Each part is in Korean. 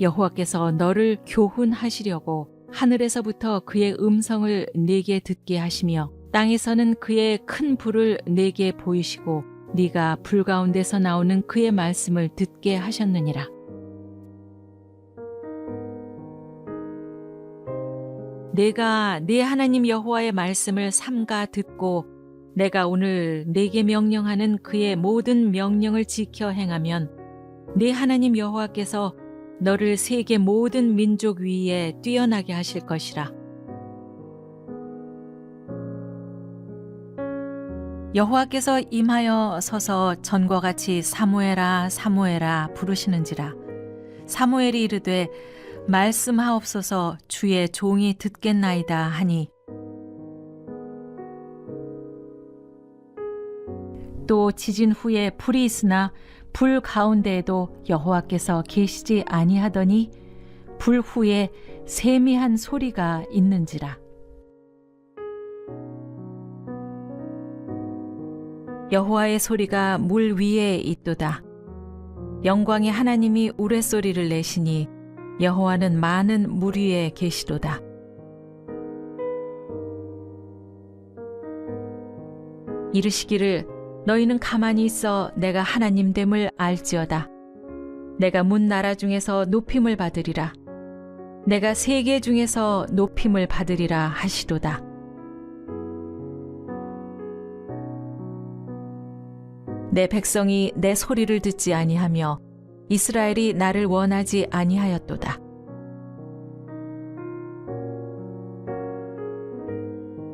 여호와께서 너를 교훈하시려고 하늘에서부터 그의 음성을 내게 듣게 하시며 땅에서는 그의 큰 불을 내게 보이시고 네가 불 가운데서 나오는 그의 말씀을 듣게 하셨느니라. 내가 네 하나님 여호와의 말씀을 삼가 듣고 내가 오늘 네게 명령하는 그의 모든 명령을 지켜 행하면 네 하나님 여호와께서 너를 세계 모든 민족 위에 뛰어나게 하실 것이라. 여호와께서 임하여 서서 전과 같이 사무엘아 사무엘아 부르시는지라. 사무엘이 이르되 말씀하옵소서 주의 종이 듣겠나이다 하니 또 지진 후에 불이 있으나 불 가운데에도 여호와께서 계시지 아니하더니 불 후에 세미한 소리가 있는지라. 여호와의 소리가 물 위에 있도다. 영광의 하나님이 우레소리를 내시니 여호와는 많은 물 위에 계시도다. 이르시기를 너희는 가만히 있어 내가 하나님됨을 알지어다. 내가 문 나라 중에서 높임을 받으리라. 내가 세계 중에서 높임을 받으리라 하시도다. 내 백성이 내 소리를 듣지 아니하며 이스라엘이 나를 원하지 아니하였도다.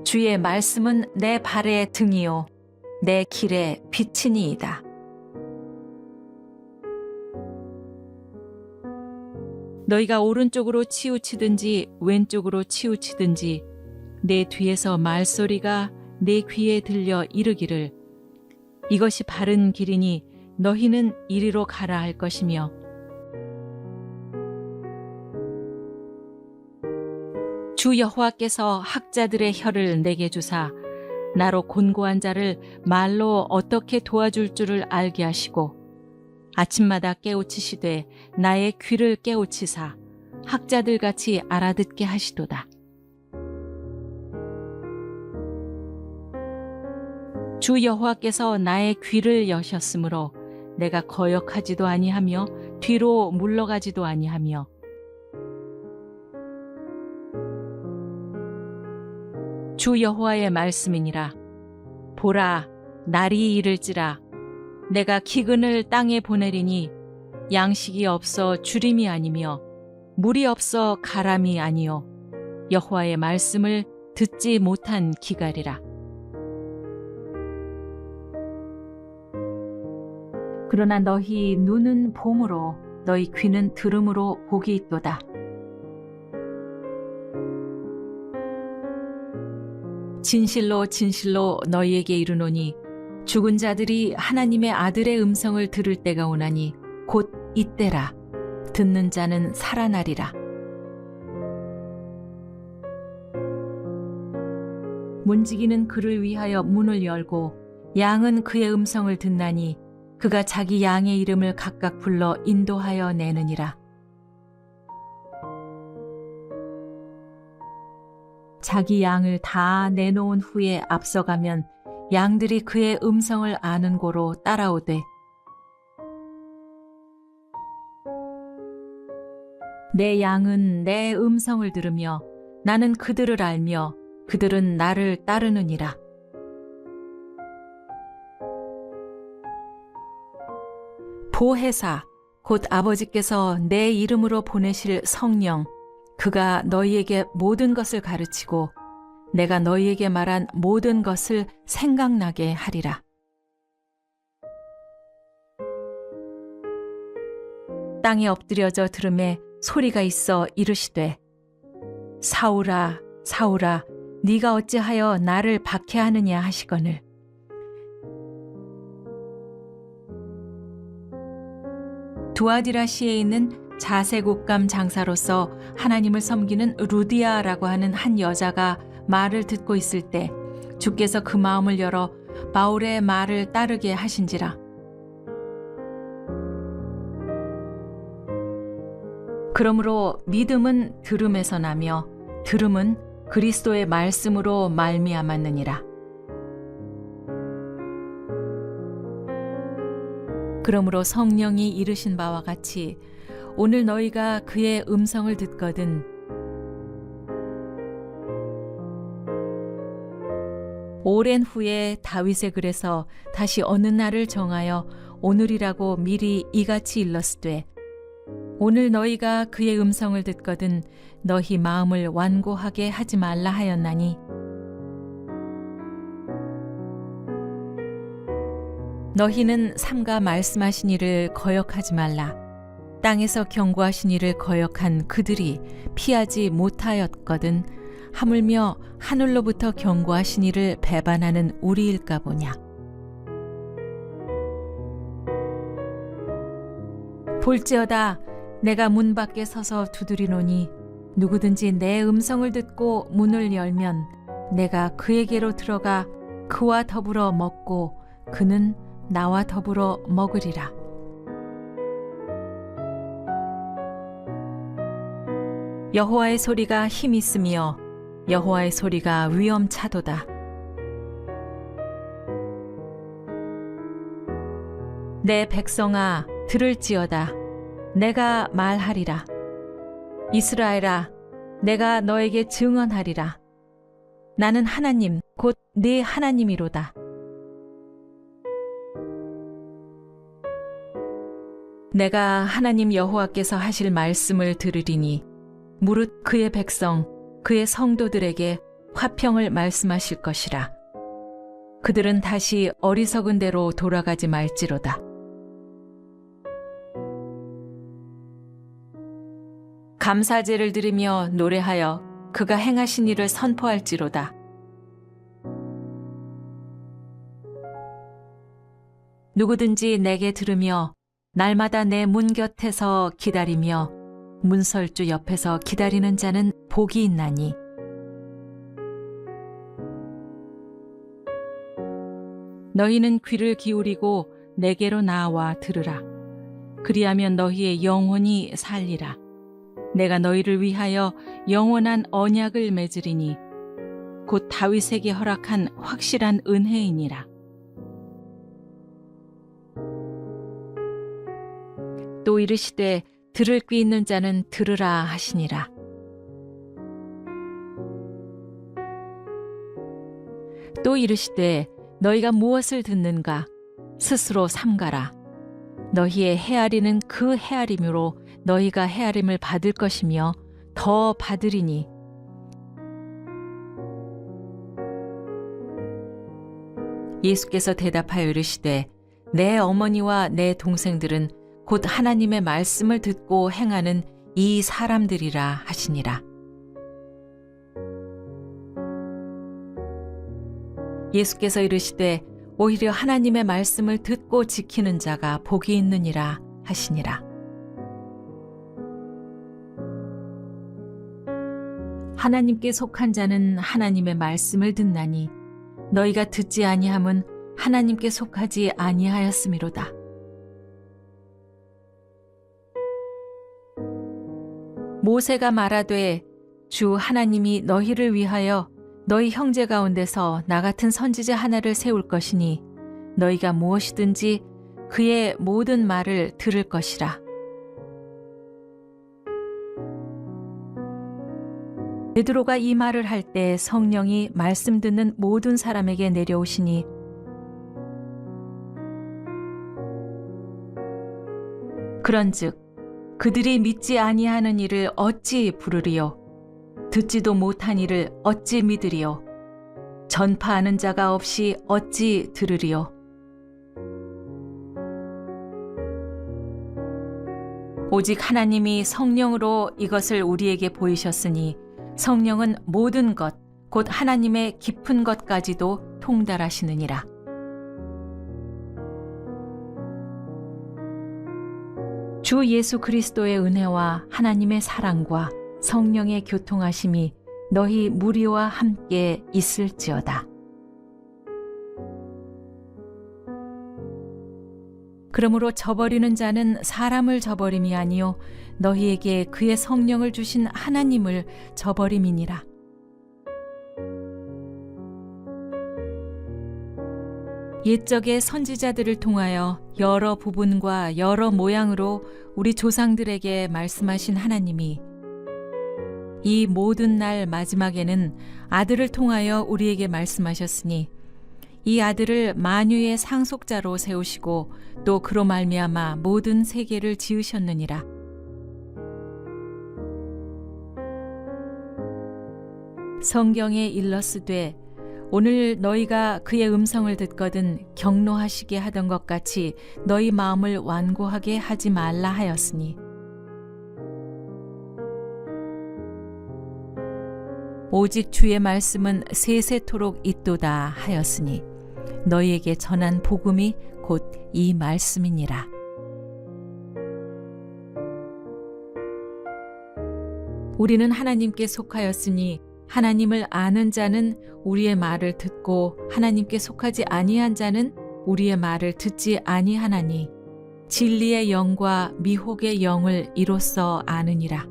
주의 말씀은 내 발의 등이요 내 길의 빛이니이다. 너희가 오른쪽으로 치우치든지 왼쪽으로 치우치든지 내 뒤에서 말소리가 내 귀에 들려 이르기를 이것이 바른 길이니 너희는 이리로 가라 할 것이며 주 여호와께서 학자들의 혀를 내게 주사 나로 곤고한 자를 말로 어떻게 도와줄 줄을 알게 하시고 아침마다 깨우치시되 나의 귀를 깨우치사 학자들같이 알아듣게 하시도다. 주 여호와께서 나의 귀를 여셨으므로 내가 거역하지도 아니하며 뒤로 물러가지도 아니하며 주 여호와의 말씀이니라. 보라, 날이 이를지라. 내가 기근을 땅에 보내리니 양식이 없어 주림이 아니며 물이 없어 가람이 아니요 여호와의 말씀을 듣지 못한 기갈이라. 그러나 너희 눈은 봄으로 너희 귀는 들음으로 복이 있도다. 진실로 진실로 너희에게 이르노니 죽은 자들이 하나님의 아들의 음성을 들을 때가 오나니 곧 이때라. 듣는 자는 살아나리라. 문지기는 그를 위하여 문을 열고 양은 그의 음성을 듣나니 그가 자기 양의 이름을 각각 불러 인도하여 내느니라. 자기 양을 다 내놓은 후에 앞서가면 양들이 그의 음성을 아는 고로 따라오되 내 양은 내 음성을 들으며 나는 그들을 알며 그들은 나를 따르느니라. 보혜사 곧 아버지께서 내 이름으로 보내실 성령 그가 너희에게 모든 것을 가르치고 내가 너희에게 말한 모든 것을 생각나게 하리라. 땅에 엎드려져 들음에 소리가 있어 이르시되 사울아 사울아 네가 어찌하여 나를 박해하느냐 하시거늘 두아디라시에 있는 자색옷감 장사로서 하나님을 섬기는 루디아라고 하는 한 여자가 말을 듣고 있을 때 주께서 그 마음을 열어 바울의 말을 따르게 하신지라. 그러므로 믿음은 들음에서 나며 들음은 그리스도의 말씀으로 말미암았느니라. 그러므로 성령이 이르신 바와 같이 오늘 너희가 그의 음성을 듣거든 오랜 후에 다윗의 글에서 다시 어느 날을 정하여 오늘이라고 미리 이같이 일렀으되 오늘 너희가 그의 음성을 듣거든 너희 마음을 완고하게 하지 말라 하였나니 너희는 삼가 말씀하신 이를 거역하지 말라. 땅에서 경고하신 이를 거역한 그들이 피하지 못하였거든 하물며 하늘로부터 경고하신 이를 배반하는 우리일까 보냐. 볼지어다 내가 문 밖에 서서 두드리노니 누구든지 내 음성을 듣고 문을 열면 내가 그에게로 들어가 그와 더불어 먹고 그는 나와 더불어 먹으리라. 여호와의 소리가 힘 있으며 여호와의 소리가 위엄차도다. 내 백성아 들을지어다. 내가 말하리라. 이스라엘아 내가 너에게 증언하리라. 나는 하나님 곧 네 하나님이로다. 내가 하나님 여호와께서 하실 말씀을 들으리니 무릇 그의 백성 그의 성도들에게 화평을 말씀하실 것이라. 그들은 다시 어리석은 대로 돌아가지 말지로다. 감사제를 드리며 노래하여 그가 행하신 일을 선포할지로다. 누구든지 내게 들으며 날마다 내 문 곁에서 기다리며 문설주 옆에서 기다리는 자는 복이 있나니 너희는 귀를 기울이고 내게로 나와 들으라. 그리하면 너희의 영혼이 살리라. 내가 너희를 위하여 영원한 언약을 맺으리니 곧 다윗에게 허락한 확실한 은혜이니라. 또 이르시되 들을 귀 있는 자는 들으라 하시니라. 또 이르시되 너희가 무엇을 듣는가 스스로 삼가라. 너희의 헤아리는 그 헤아림으로 너희가 헤아림을 받을 것이며 더 받으리니 예수께서 대답하여 이르시되 내 어머니와 내 동생들은 곧 하나님의 말씀을 듣고 행하는 이 사람들이라 하시니라. 예수께서 이르시되 오히려 하나님의 말씀을 듣고 지키는 자가 복이 있느니라 하시니라. 하나님께 속한 자는 하나님의 말씀을 듣나니 너희가 듣지 아니함은 하나님께 속하지 아니하였음이로다. 모세가 말하되 주 하나님이 너희를 위하여 너희 형제 가운데서 나 같은 선지자 하나를 세울 것이니 너희가 무엇이든지 그의 모든 말을 들을 것이라. 베드로가 이 말을 할 때 성령이 말씀 듣는 모든 사람에게 내려오시니 그런즉 그들이 믿지 아니하는 이를 어찌 부르리요? 듣지도 못한 이를 어찌 믿으리요? 전파하는 자가 없이 어찌 들으리요? 오직 하나님이 성령으로 이것을 우리에게 보이셨으니 성령은 모든 것, 곧 하나님의 깊은 것까지도 통달하시느니라. 주 예수 그리스도의 은혜와 하나님의 사랑과 성령의 교통하심이 너희 무리와 함께 있을지어다. 그러므로 저버리는 자는 사람을 저버림이 아니요 너희에게 그의 성령을 주신 하나님을 저버림이니라. 옛적의 선지자들을 통하여 여러 부분과 여러 모양으로 우리 조상들에게 말씀하신 하나님이 이 모든 날 마지막에는 아들을 통하여 우리에게 말씀하셨으니 이 아들을 만유의 상속자로 세우시고 또 그로 말미암아 모든 세계를 지으셨느니라. 성경에 일렀으되 오늘 너희가 그의 음성을 듣거든 경노하시게 하던 것 같이 너희 마음을 완고하게 하지 말라 하였으니 오직 주의 말씀은 세세토록 있도다 하였으니 너희에게 전한 복음이 곧 이 말씀이니라. 우리는 하나님께 속하였으니 하나님을 아는 자는 우리의 말을 듣고 하나님께 속하지 아니한 자는 우리의 말을 듣지 아니하나니 진리의 영과 미혹의 영을 이로써 아느니라.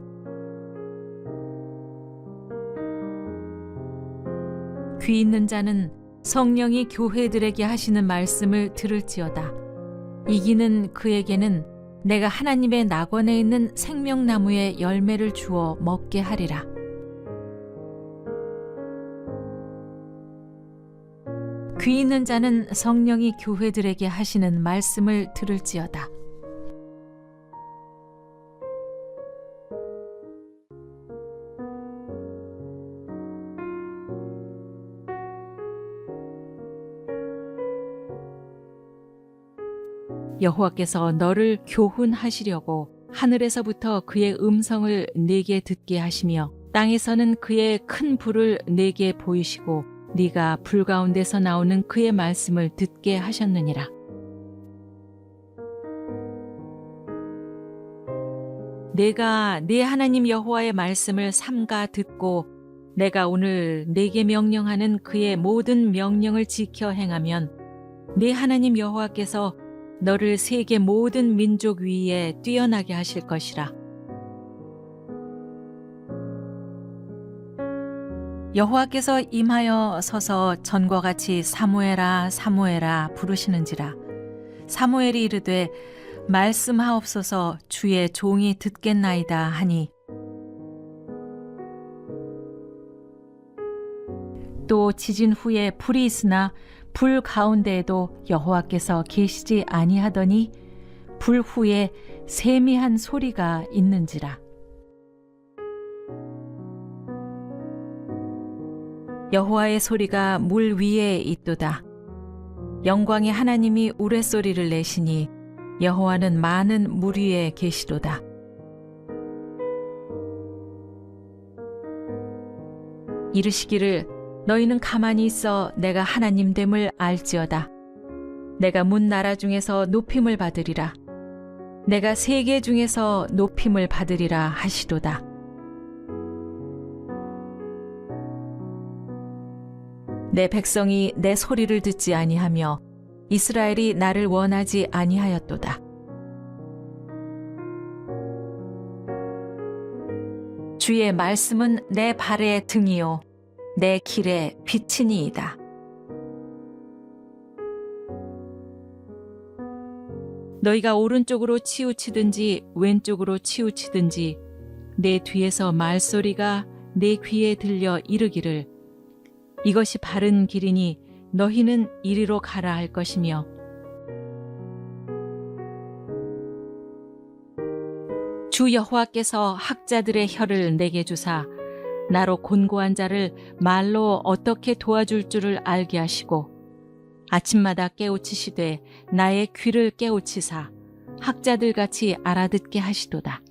귀 있는 자는 성령이 교회들에게 하시는 말씀을 들을지어다. 이기는 그에게는 내가 하나님의 낙원에 있는 생명나무의 열매를 주어 먹게 하리라. 귀 있는 자는 성령이 교회들에게 하시는 말씀을 들을지어다. 여호와께서 너를 교훈하시려고 하늘에서부터 그의 음성을 내게 듣게 하시며 땅에서는 그의 큰 불을 내게 보이시고 네가 불 가운데서 나오는 그의 말씀을 듣게 하셨느니라. 내가 네 하나님 여호와의 말씀을 삼가 듣고 내가 오늘 네게 명령하는 그의 모든 명령을 지켜 행하면 네 하나님 여호와께서 너를 세계 모든 민족 위에 뛰어나게 하실 것이라. 여호와께서 임하여 서서 전과 같이 사무엘아 사무엘아 부르시는지라. 사무엘이 이르되 말씀하옵소서 주의 종이 듣겠나이다 하니 또 지진 후에 불이 있으나 불 가운데에도 여호와께서 계시지 아니하더니 불 후에 세미한 소리가 있는지라. 여호와의 소리가 물 위에 있도다. 영광의 하나님이 우레소리를 내시니 여호와는 많은 물 위에 계시도다. 이르시기를 너희는 가만히 있어 내가 하나님됨을 알지어다. 내가 문 나라 중에서 높임을 받으리라. 내가 세계 중에서 높임을 받으리라 하시도다. 내 백성이 내 소리를 듣지 아니하며 이스라엘이 나를 원하지 아니하였도다. 주의 말씀은 내 발의 등이요 내 길의 빛이니이다. 너희가 오른쪽으로 치우치든지 왼쪽으로 치우치든지 내 뒤에서 말소리가 내 귀에 들려 이르기를 이것이 바른 길이니 너희는 이리로 가라 할 것이며 주 여호와께서 학자들의 혀를 내게 주사 나로 곤고한 자를 말로 어떻게 도와줄 줄을 알게 하시고 아침마다 깨우치시되 나의 귀를 깨우치사 학자들같이 알아듣게 하시도다.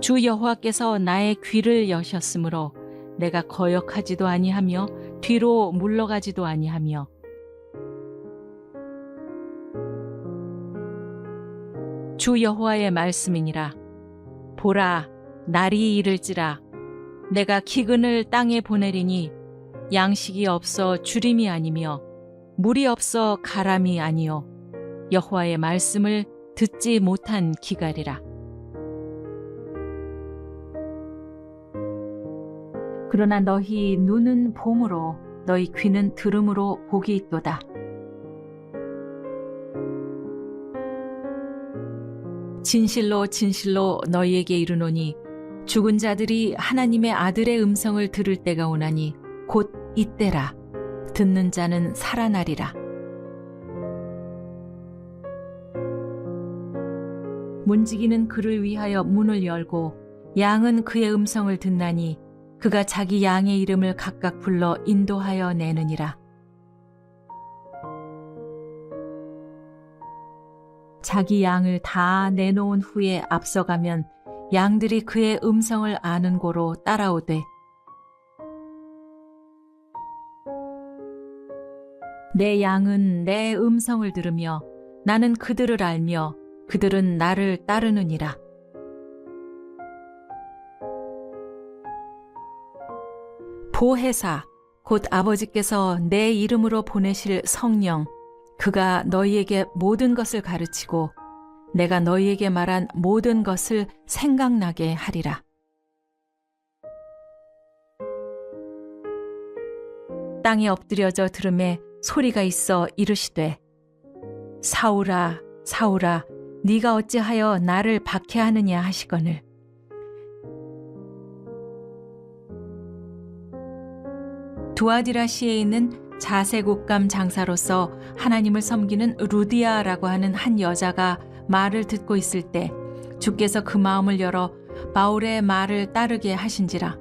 주 여호와께서 나의 귀를 여셨으므로 내가 거역하지도 아니하며 뒤로 물러가지도 아니하며 주 여호와의 말씀이니라. 보라, 날이 이를지라. 내가 기근을 땅에 보내리니 양식이 없어 주림이 아니며 물이 없어 가람이 아니요 여호와의 말씀을 듣지 못한 기갈이라. 그러나 너희 눈은 봄으로 너희 귀는 들음으로 복이 있도다. 진실로 진실로 너희에게 이르노니 죽은 자들이 하나님의 아들의 음성을 들을 때가 오나니 곧 이때라. 듣는 자는 살아나리라. 문지기는 그를 위하여 문을 열고 양은 그의 음성을 듣나니 그가 자기 양의 이름을 각각 불러 인도하여 내느니라. 자기 양을 다 내놓은 후에 앞서가면 양들이 그의 음성을 아는 고로 따라오되 내 양은 내 음성을 들으며 나는 그들을 알며 그들은 나를 따르느니라. 보혜사 곧 아버지께서 내 이름으로 보내실 성령 그가 너희에게 모든 것을 가르치고 내가 너희에게 말한 모든 것을 생각나게 하리라. 땅에 엎드려져 들음에 소리가 있어 이르시되 사울아 사울아 네가 어찌하여 나를 박해하느냐 하시거늘 두아디라시에 있는 자색옷감 장사로서 하나님을 섬기는 루디아라고 하는 한 여자가 말을 듣고 있을 때 주께서 그 마음을 열어 바울의 말을 따르게 하신지라.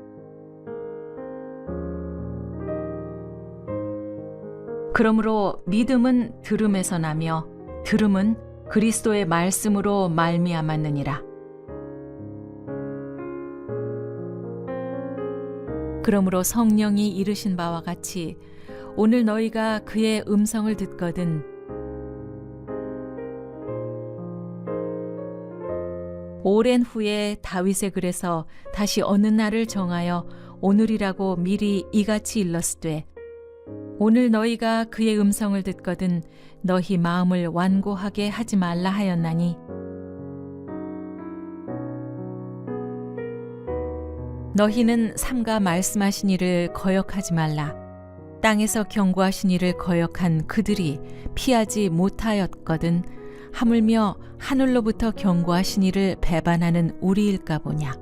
그러므로 믿음은 들음에서 나며 들음은 그리스도의 말씀으로 말미암았느니라. 그러므로 성령이 이르신 바와 같이 오늘 너희가 그의 음성을 듣거든 오랜 후에 다윗의 글에서 다시 어느 날을 정하여 오늘이라고 미리 이같이 일렀으되 오늘 너희가 그의 음성을 듣거든 너희 마음을 완고하게 하지 말라 하였나니 너희는 삼가 말씀하신 이를 거역하지 말라. 땅에서 경고하신 이를 거역한 그들이 피하지 못하였거든 하물며 하늘로부터 경고하신 이를 배반하는 우리일까 보냐.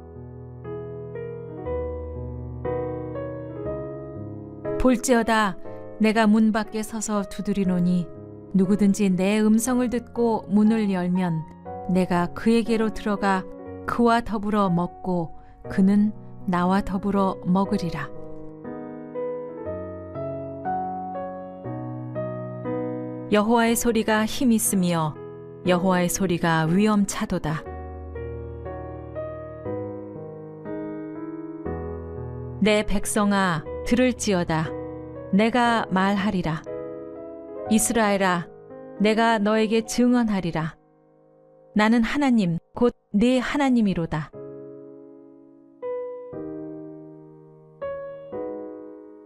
볼지어다 내가 문 밖에 서서 두드리노니 누구든지 내 음성을 듣고 문을 열면 내가 그에게로 들어가 그와 더불어 먹고 그는 나와 더불어 먹으리라. 여호와의 소리가 힘 있으며 여호와의 소리가 위엄차도다. 내 백성아 들을지어다. 내가 말하리라. 이스라엘아 내가 너에게 증언하리라. 나는 하나님 곧 네 하나님이로다.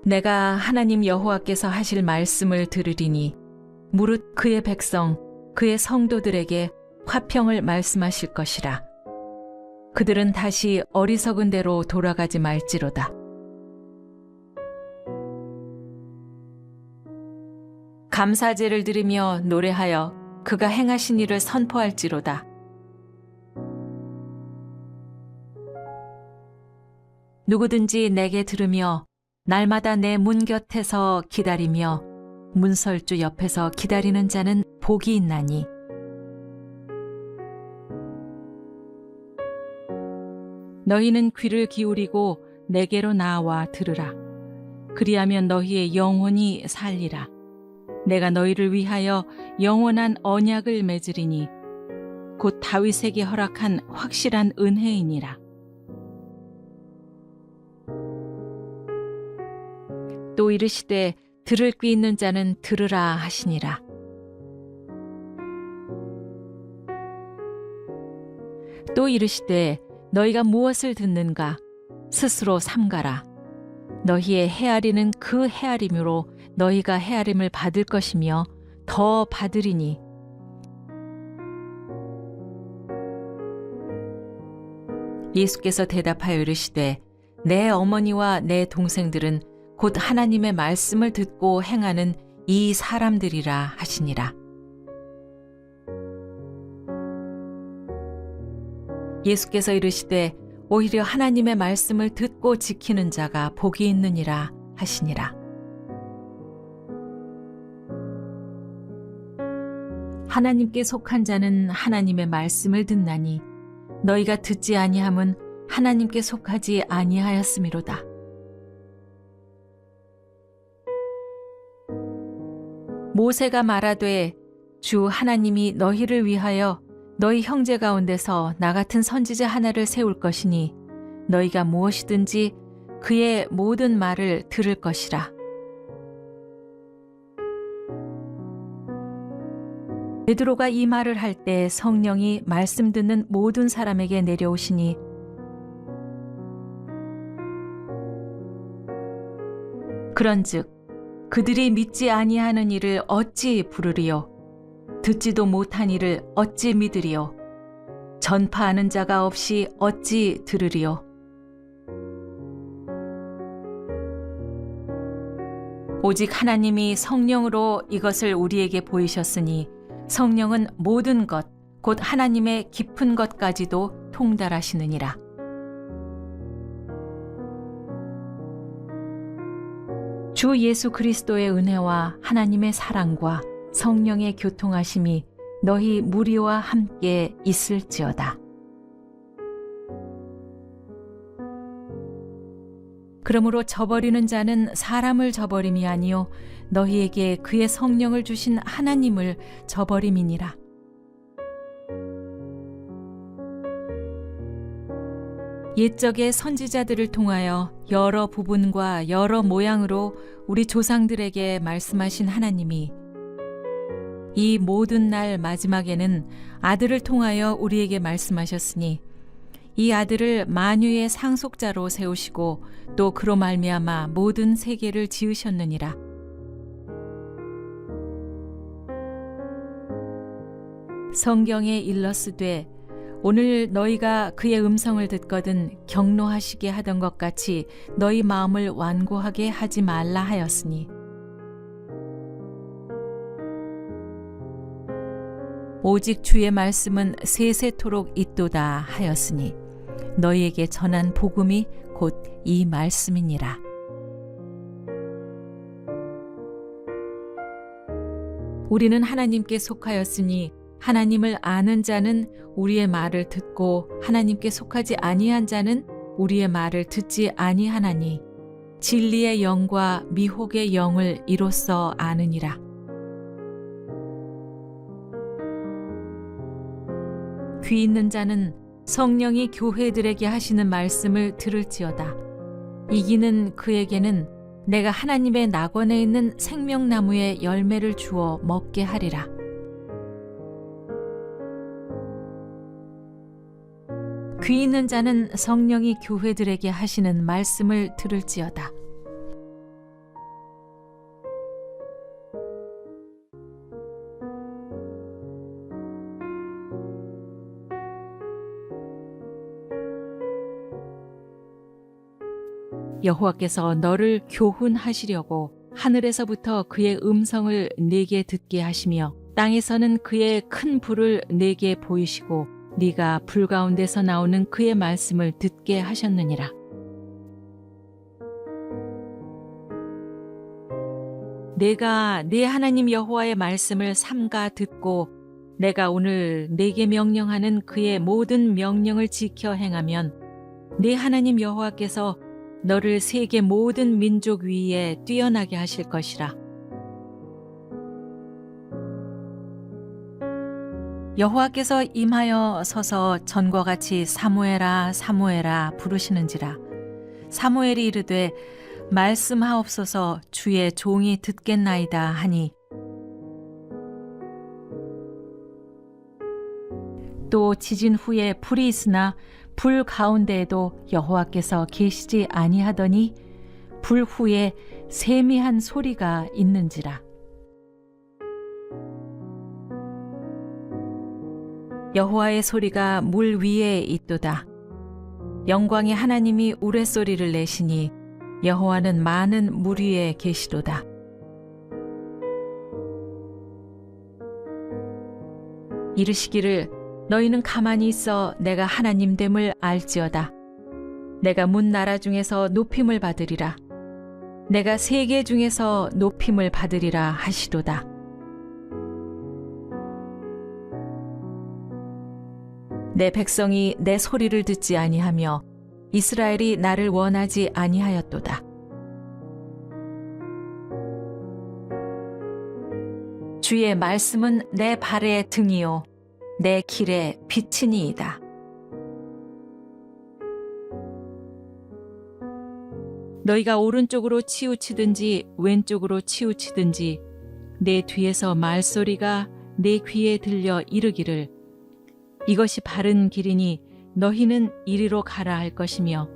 내가 하나님 여호와께서 하실 말씀을 들으리니 무릇 그의 백성 그의 성도들에게 화평을 말씀하실 것이라. 그들은 다시 어리석은 대로 돌아가지 말지로다. 감사제를 드리며 노래하여 그가 행하신 일을 선포할지로다. 누구든지 내게 들으며 날마다 내 문 곁에서 기다리며 문설주 옆에서 기다리는 자는 복이 있나니 너희는 귀를 기울이고 내게로 나와 들으라. 그리하면 너희의 영혼이 살리라. 내가 너희를 위하여 영원한 언약을 맺으리니 곧 다윗에게 허락한 확실한 은혜이니라. 또 이르시되 들을 귀 있는 자는 들으라 하시니라. 또 이르시되 너희가 무엇을 듣는가 스스로 삼가라. 너희의 헤아리는 그 헤아림으로 너희가 헤아림을 받을 것이며 더 받으리니 예수께서 대답하여 이르시되 내 어머니와 내 동생들은 곧 하나님의 말씀을 듣고 행하는 이 사람들이라 하시니라. 예수께서 이르시되 오히려 하나님의 말씀을 듣고 지키는 자가 복이 있느니라 하시니라. 하나님께 속한 자는 하나님의 말씀을 듣나니 너희가 듣지 아니함은 하나님께 속하지 아니하였음이로다. 모세가 말하되 주 하나님이 너희를 위하여 너희 형제 가운데서 나 같은 선지자 하나를 세울 것이니 너희가 무엇이든지 그의 모든 말을 들을 것이라. 베드로가 이 말을 할 때 성령이 말씀 듣는 모든 사람에게 내려오시니 그런즉 그들이 믿지 아니하는 이를 어찌 부르리요? 듣지도 못한 이를 어찌 믿으리요? 전파하는 자가 없이 어찌 들으리요? 오직 하나님이 성령으로 이것을 우리에게 보이셨으니 성령은 모든 것, 곧 하나님의 깊은 것까지도 통달하시느니라. 주 예수 그리스도의 은혜와 하나님의 사랑과 성령의 교통하심이 너희 무리와 함께 있을지어다. 그러므로 저버리는 자는 사람을 저버림이 아니요 너희에게 그의 성령을 주신 하나님을 저버림이니라. 옛적의 선지자들을 통하여 여러 부분과 여러 모양으로 우리 조상들에게 말씀하신 하나님이 이 모든 날 마지막에는 아들을 통하여 우리에게 말씀하셨으니 이 아들을 만유의 상속자로 세우시고 또 그로 말미암아 모든 세계를 지으셨느니라. 성경에 일렀으되 오늘 너희가 그의 음성을 듣거든 경노하시게 하던 것 같이 너희 마음을 완고하게 하지 말라 하였으니 오직 주의 말씀은 세세토록 있도다 하였으니 너희에게 전한 복음이 곧 이 말씀이니라. 우리는 하나님께 속하였으니 하나님을 아는 자는 우리의 말을 듣고 하나님께 속하지 아니한 자는 우리의 말을 듣지 아니하나니 진리의 영과 미혹의 영을 이로써 아느니라. 귀 있는 자는 성령이 교회들에게 하시는 말씀을 들을지어다. 이기는 그에게는 내가 하나님의 낙원에 있는 생명나무의 열매를 주어 먹게 하리라. 귀 있는 자는 성령이 교회들에게 하시는 말씀을 들을지어다. 여호와께서 너를 교훈하시려고 하늘에서부터 그의 음성을 내게 듣게 하시며 땅에서는 그의 큰 불을 내게 보이시고 네가 불 가운데서 나오는 그의 말씀을 듣게 하셨느니라. 내가 네 하나님 여호와의 말씀을 삼가 듣고 내가 오늘 네게 명령하는 그의 모든 명령을 지켜 행하면 네 하나님 여호와께서 너를 세계 모든 민족 위에 뛰어나게 하실 것이라. 여호와께서 임하여 서서 전과 같이 사무엘아 사무엘아 부르시는지라. 사무엘이 이르되 말씀하옵소서 주의 종이 듣겠나이다 하니 또 지진 후에 불이 있으나 불 가운데에도 여호와께서 계시지 아니하더니 불 후에 세미한 소리가 있는지라. 여호와의 소리가 물 위에 있도다. 영광의 하나님이 우레소리를 내시니 여호와는 많은 물 위에 계시도다. 이르시기를 너희는 가만히 있어 내가 하나님됨을 알지어다. 내가 문 나라 중에서 높임을 받으리라. 내가 세계 중에서 높임을 받으리라 하시도다. 내 백성이 내 소리를 듣지 아니하며 이스라엘이 나를 원하지 아니하였도다. 주의 말씀은 내 발의 등이요 내 길의 빛이니이다. 너희가 오른쪽으로 치우치든지 왼쪽으로 치우치든지 내 뒤에서 말소리가 내 귀에 들려 이르기를 이것이 바른 길이니 너희는 이리로 가라 할 것이며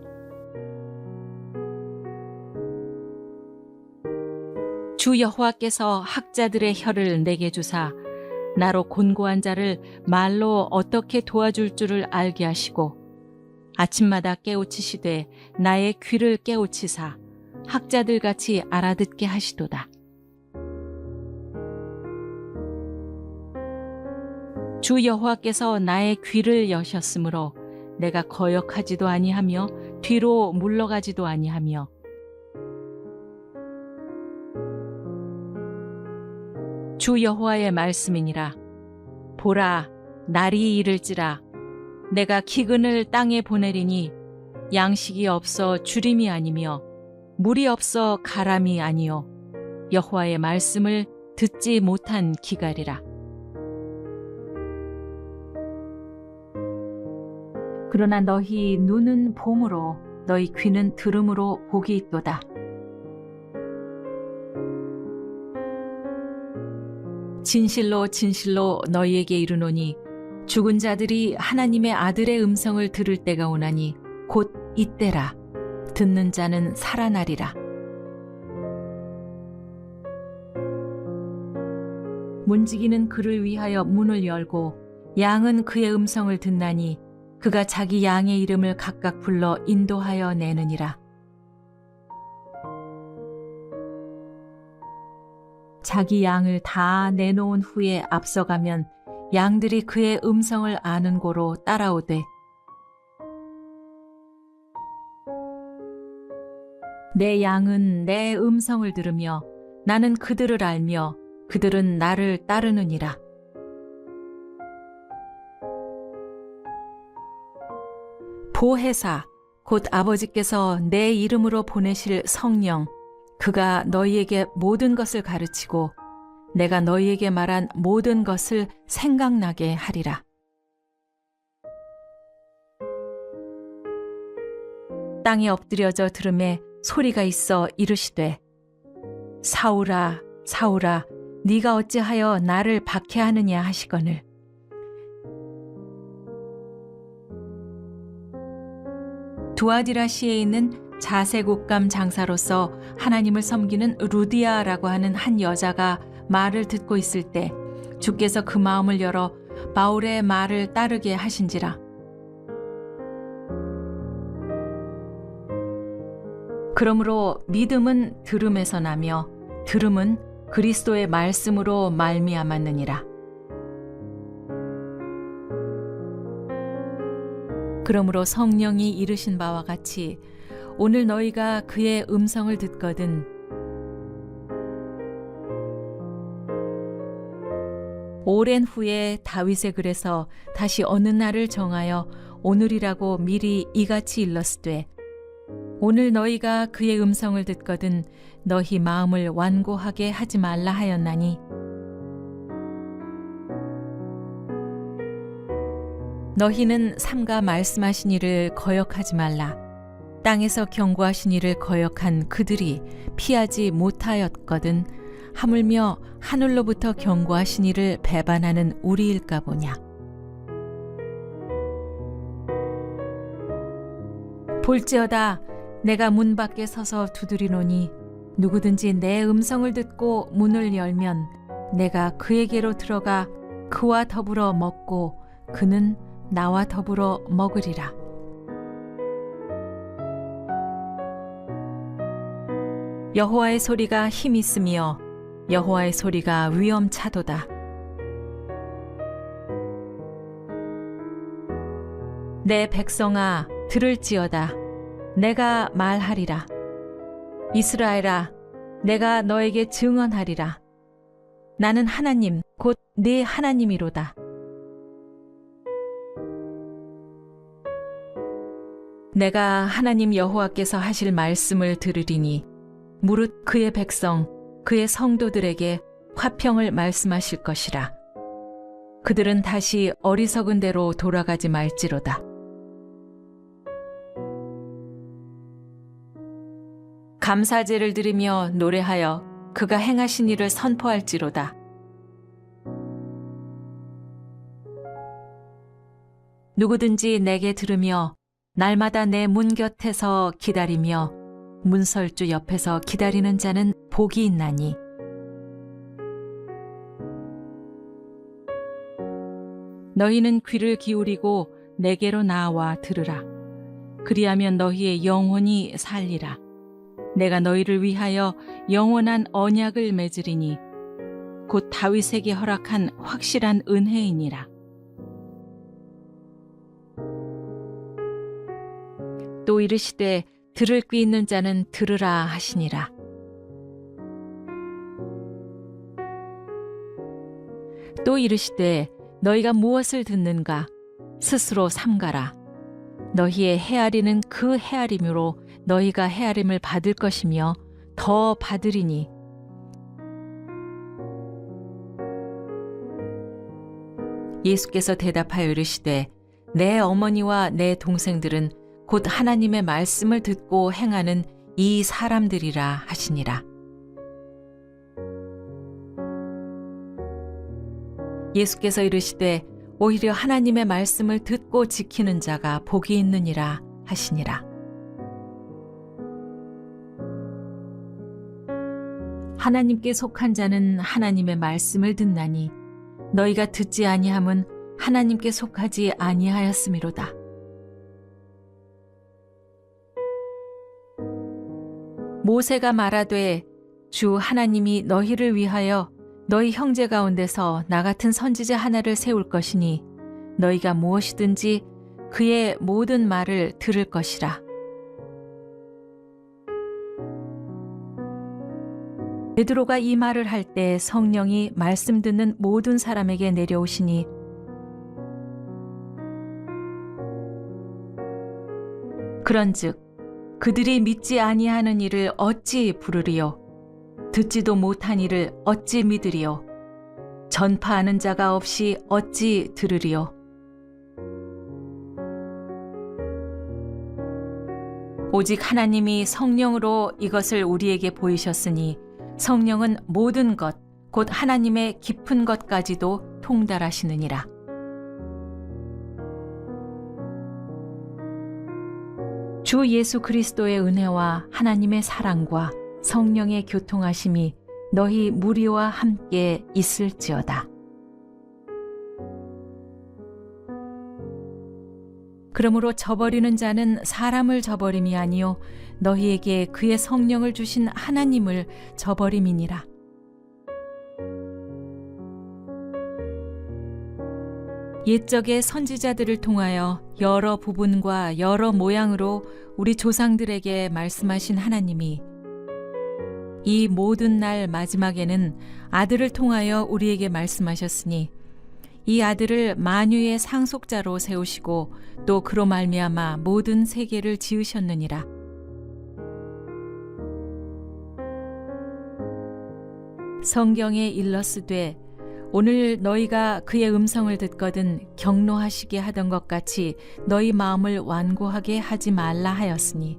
주 여호와께서 학자들의 혀를 내게 주사 나로 곤고한 자를 말로 어떻게 도와줄 줄을 알게 하시고 아침마다 깨우치시되 나의 귀를 깨우치사 학자들같이 알아듣게 하시도다. 주 여호와께서 나의 귀를 여셨으므로 내가 거역하지도 아니하며 뒤로 물러가지도 아니하며 주 여호와의 말씀이니라. 보라, 날이 이를지라. 내가 기근을 땅에 보내리니 양식이 없어 주림이 아니며 물이 없어 가람이 아니요 여호와의 말씀을 듣지 못한 기갈이라. 그러나 너희 눈은 봄으로 너희 귀는 들음으로 복이 있도다. 진실로 진실로 너희에게 이르노니 죽은 자들이 하나님의 아들의 음성을 들을 때가 오나니 곧 이때라. 듣는 자는 살아나리라. 문지기는 그를 위하여 문을 열고 양은 그의 음성을 듣나니 그가 자기 양의 이름을 각각 불러 인도하여 내느니라. 자기 양을 다 내놓은 후에 앞서가면 양들이 그의 음성을 아는 고로 따라오되 내 양은 내 음성을 들으며 나는 그들을 알며 그들은 나를 따르느니라. 보혜사 곧 아버지께서 내 이름으로 보내실 성령 그가 너희에게 모든 것을 가르치고 내가 너희에게 말한 모든 것을 생각나게 하리라. 땅에 엎드려져 들음에 소리가 있어 이르시되 사울아 사울아 네가 어찌하여 나를 박해하느냐 하시거늘 두아디라시에 있는 자색옷감 장사로서 하나님을 섬기는 루디아라고 하는 한 여자가 말을 듣고 있을 때 주께서 그 마음을 열어 바울의 말을 따르게 하신지라. 그러므로 믿음은 들음에서 나며 들음은 그리스도의 말씀으로 말미암았느니라. 그러므로 성령이 이르신 바와 같이 오늘 너희가 그의 음성을 듣거든 오랜 후에 다윗의 글에서 다시 어느 날을 정하여 오늘이라고 미리 이같이 일렀으되 오늘 너희가 그의 음성을 듣거든 너희 마음을 완고하게 하지 말라 하였나니 너희는 삼가 말씀하신 이를 거역하지 말라. 땅에서 경고하신 이를 거역한 그들이 피하지 못하였거든 하물며 하늘로부터 경고하신 이를 배반하는 우리일까 보냐. 볼지어다 내가 문 밖에 서서 두드리노니 누구든지 내 음성을 듣고 문을 열면 내가 그에게로 들어가 그와 더불어 먹고 그는 나와 더불어 먹으리라. 여호와의 소리가 힘 있으며 여호와의 소리가 위엄차도다. 내 백성아 들을지어다. 내가 말하리라. 이스라엘아 내가 너에게 증언하리라. 나는 하나님 곧 네 하나님이로다. 내가 하나님 여호와께서 하실 말씀을 들으리니 무릇 그의 백성 그의 성도들에게 화평을 말씀하실 것이라. 그들은 다시 어리석은 대로 돌아가지 말지로다. 감사제를 드리며 노래하여 그가 행하신 일을 선포할지로다. 누구든지 내게 들으며 날마다 내 문 곁에서 기다리며 문설주 옆에서 기다리는 자는 복이 있나니 너희는 귀를 기울이고 내게로 나와 들으라. 그리하면 너희의 영혼이 살리라. 내가 너희를 위하여 영원한 언약을 맺으리니 곧 다윗에게 허락한 확실한 은혜이니라. 또 이르시되 들을 귀 있는 자는 들으라 하시니라. 또 이르시되 너희가 무엇을 듣는가 스스로 삼가라. 너희의 헤아리는 그 헤아림으로 너희가 헤아림을 받을 것이며 더 받으리니 예수께서 대답하여 이르시되 내 어머니와 내 동생들은 곧 하나님의 말씀을 듣고 행하는 이 사람들이라 하시니라. 예수께서 이르시되 오히려 하나님의 말씀을 듣고 지키는 자가 복이 있느니라 하시니라. 하나님께 속한 자는 하나님의 말씀을 듣나니 너희가 듣지 아니함은 하나님께 속하지 아니하였음이로다. 모세가 말하되 주 하나님이 너희를 위하여 너희 형제 가운데서 나 같은 선지자 하나를 세울 것이니 너희가 무엇이든지 그의 모든 말을 들을 것이라. 베드로가 이 말을 할 때 성령이 말씀 듣는 모든 사람에게 내려오시니 그런즉 그들이 믿지 아니하는 이를 어찌 부르리요? 듣지도 못한 이를 어찌 믿으리요? 전파하는 자가 없이 어찌 들으리요? 오직 하나님이 성령으로 이것을 우리에게 보이셨으니 성령은 모든 것, 곧 하나님의 깊은 것까지도 통달하시느니라. 주 예수 그리스도의 은혜와 하나님의 사랑과 성령의 교통하심이 너희 무리와 함께 있을지어다. 그러므로 저버리는 자는 사람을 저버림이 아니요 너희에게 그의 성령을 주신 하나님을 저버림이니라. 옛적의 선지자들을 통하여 여러 부분과 여러 모양으로 우리 조상들에게 말씀하신 하나님이 이 모든 날 마지막에는 아들을 통하여 우리에게 말씀하셨으니 이 아들을 만유의 상속자로 세우시고 또 그로 말미암아 모든 세계를 지으셨느니라. 성경에 일렀으되 오늘 너희가 그의 음성을 듣거든 경노하시게 하던 것 같이 너희 마음을 완고하게 하지 말라 하였으니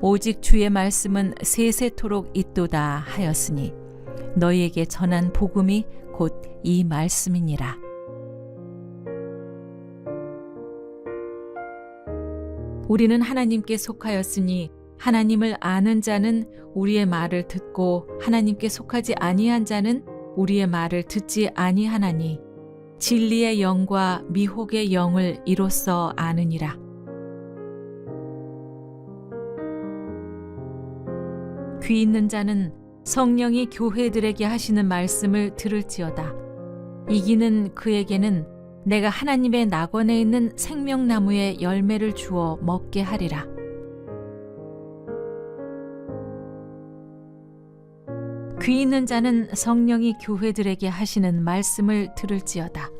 오직 주의 말씀은 세세토록 있도다 하였으니 너희에게 전한 복음이 곧 이 말씀이니라. 우리는 하나님께 속하였으니 하나님을 아는 자는 우리의 말을 듣고 하나님께 속하지 아니한 자는 우리의 말을 듣지 아니하나니 진리의 영과 미혹의 영을 이로써 아느니라. 귀 있는 자는 성령이 교회들에게 하시는 말씀을 들을지어다. 이기는 그에게는 내가 하나님의 낙원에 있는 생명나무의 열매를 주어 먹게 하리라. 귀 있는 자는 성령이 교회들에게 하시는 말씀을 들을지어다.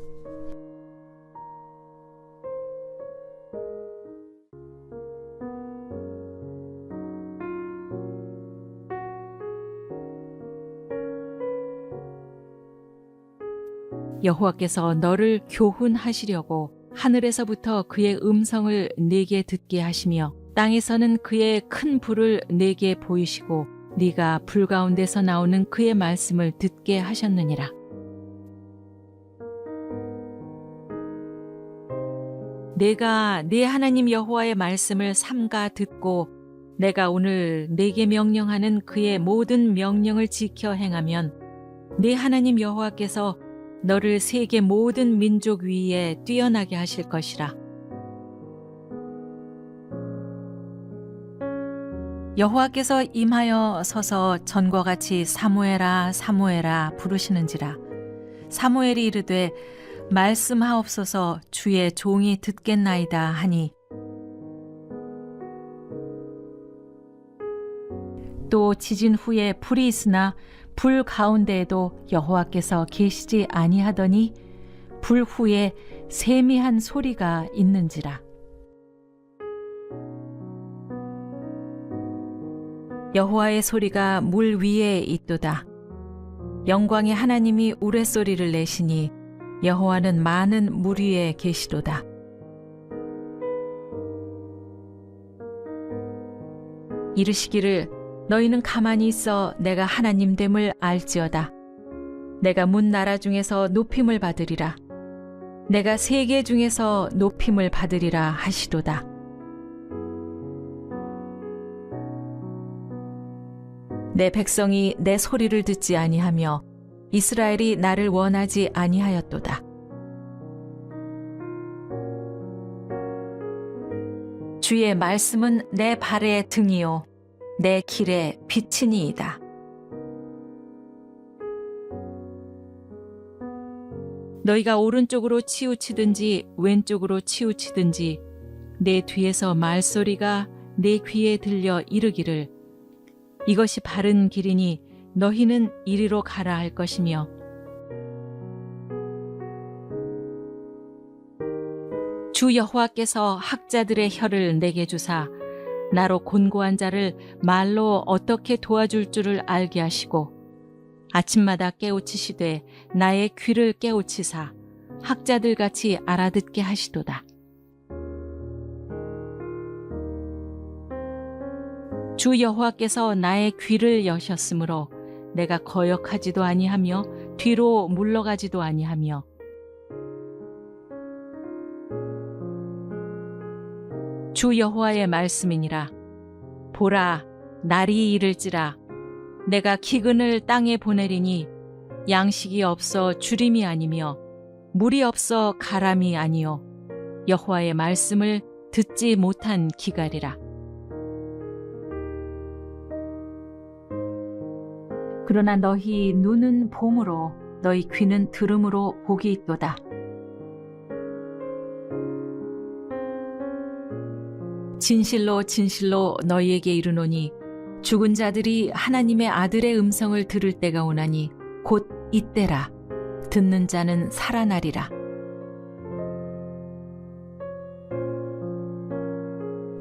여호와께서 너를 교훈하시려고 하늘에서부터 그의 음성을 내게 듣게 하시며 땅에서는 그의 큰 불을 내게 보이시고 네가 불 가운데서 나오는 그의 말씀을 듣게 하셨느니라. 내가 네 하나님 여호와의 말씀을 삼가 듣고 내가 오늘 네게 명령하는 그의 모든 명령을 지켜 행하면 네 하나님 여호와께서 너를 세계 모든 민족 위에 뛰어나게 하실 것이라. 여호와께서 임하여 서서 전과 같이 사무엘아 사무엘아 부르시는지라. 사무엘이 이르되 말씀하옵소서 주의 종이 듣겠나이다 하니 또 지진 후에 불이 있으나 불 가운데에도 여호와께서 계시지 아니하더니 불 후에 세미한 소리가 있는지라. 여호와의 소리가 물 위에 있도다. 영광의 하나님이 우레소리를 내시니 여호와는 많은 물 위에 계시도다. 이르시기를 너희는 가만히 있어 내가 하나님됨을 알지어다. 내가 문 나라 중에서 높임을 받으리라. 내가 세계 중에서 높임을 받으리라 하시도다. 내 백성이 내 소리를 듣지 아니하며 이스라엘이 나를 원하지 아니하였도다. 주의 말씀은 내 발의 등이요 내 길의 빛이니이다. 너희가 오른쪽으로 치우치든지 왼쪽으로 치우치든지 내 뒤에서 말소리가 내 귀에 들려 이르기를 이것이 바른 길이니 너희는 이리로 가라 할 것이며 주 여호와께서 학자들의 혀를 내게 주사 나로 곤고한 자를 말로 어떻게 도와줄 줄을 알게 하시고 아침마다 깨우치시되 나의 귀를 깨우치사 학자들같이 알아듣게 하시도다. 주 여호와께서 나의 귀를 여셨으므로 내가 거역하지도 아니하며 뒤로 물러가지도 아니하며 주 여호와의 말씀이니라. 보라, 날이 이를지라. 내가 기근을 땅에 보내리니 양식이 없어 주림이 아니며 물이 없어 가람이 아니요 여호와의 말씀을 듣지 못한 기갈이라. 그러나 너희 눈은 봄으로 너희 귀는 들음으로 복이 있도다. 진실로 진실로 너희에게 이르노니 죽은 자들이 하나님의 아들의 음성을 들을 때가 오나니 곧 이때라. 듣는 자는 살아나리라.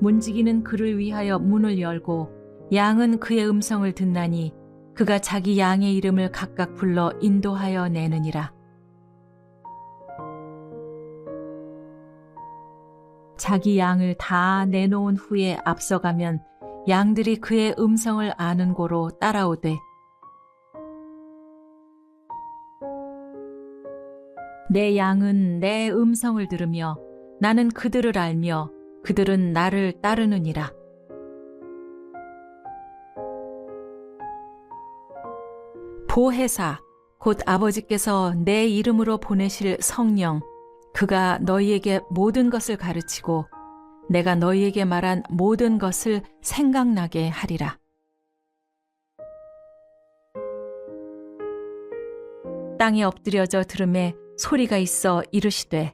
문지기는 그를 위하여 문을 열고 양은 그의 음성을 듣나니 그가 자기 양의 이름을 각각 불러 인도하여 내느니라. 자기 양을 다 내놓은 후에 앞서가면 양들이 그의 음성을 아는 고로 따라오되 내 양은 내 음성을 들으며 나는 그들을 알며 그들은 나를 따르느니라. 보혜사 곧 아버지께서 내 이름으로 보내실 성령 그가 너희에게 모든 것을 가르치고 내가 너희에게 말한 모든 것을 생각나게 하리라. 땅에 엎드려져 들음에 소리가 있어 이르시되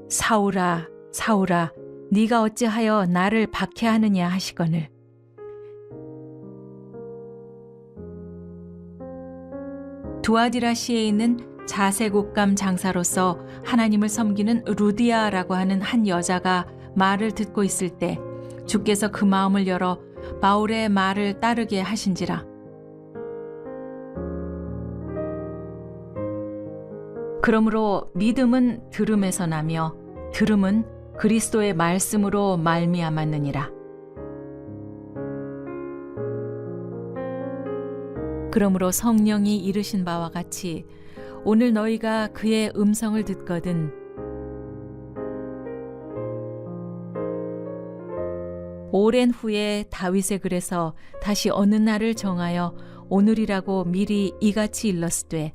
사울아 사울아 네가 어찌하여 나를 박해하느냐 하시거늘 두아디라시에 있는 자색옷감 장사로서 하나님을 섬기는 루디아라고 하는 한 여자가 말을 듣고 있을 때 주께서 그 마음을 열어 바울의 말을 따르게 하신지라. 그러므로 믿음은 들음에서 나며 들음은 그리스도의 말씀으로 말미암았느니라. 그러므로 성령이 이르신 바와 같이 오늘 너희가 그의 음성을 듣거든 오랜 후에 다윗의 글에서 다시 어느 날을 정하여 오늘이라고 미리 이같이 일렀으되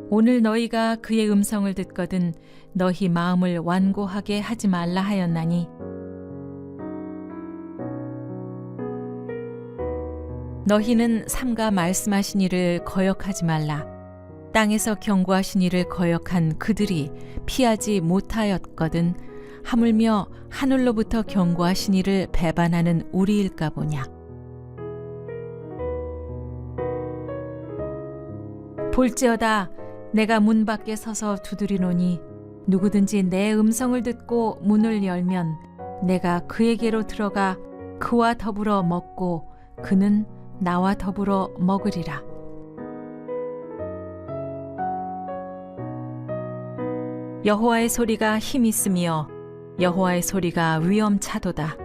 오늘 너희가 그의 음성을 듣거든 너희 마음을 완고하게 하지 말라 하였나니 너희는 삼가 말씀하신 이를 거역하지 말라. 땅에서 경고하신 이를 거역한 그들이 피하지 못하였거든 하물며 하늘로부터 경고하신 이를 배반하는 우리일까 보냐. 볼지어다 내가 문 밖에 서서 두드리노니 누구든지 내 음성을 듣고 문을 열면 내가 그에게로 들어가 그와 더불어 먹고 그는 나와 더불어 먹으리라. 여호와의 소리가 힘 있으며 여호와의 소리가 위엄차도다.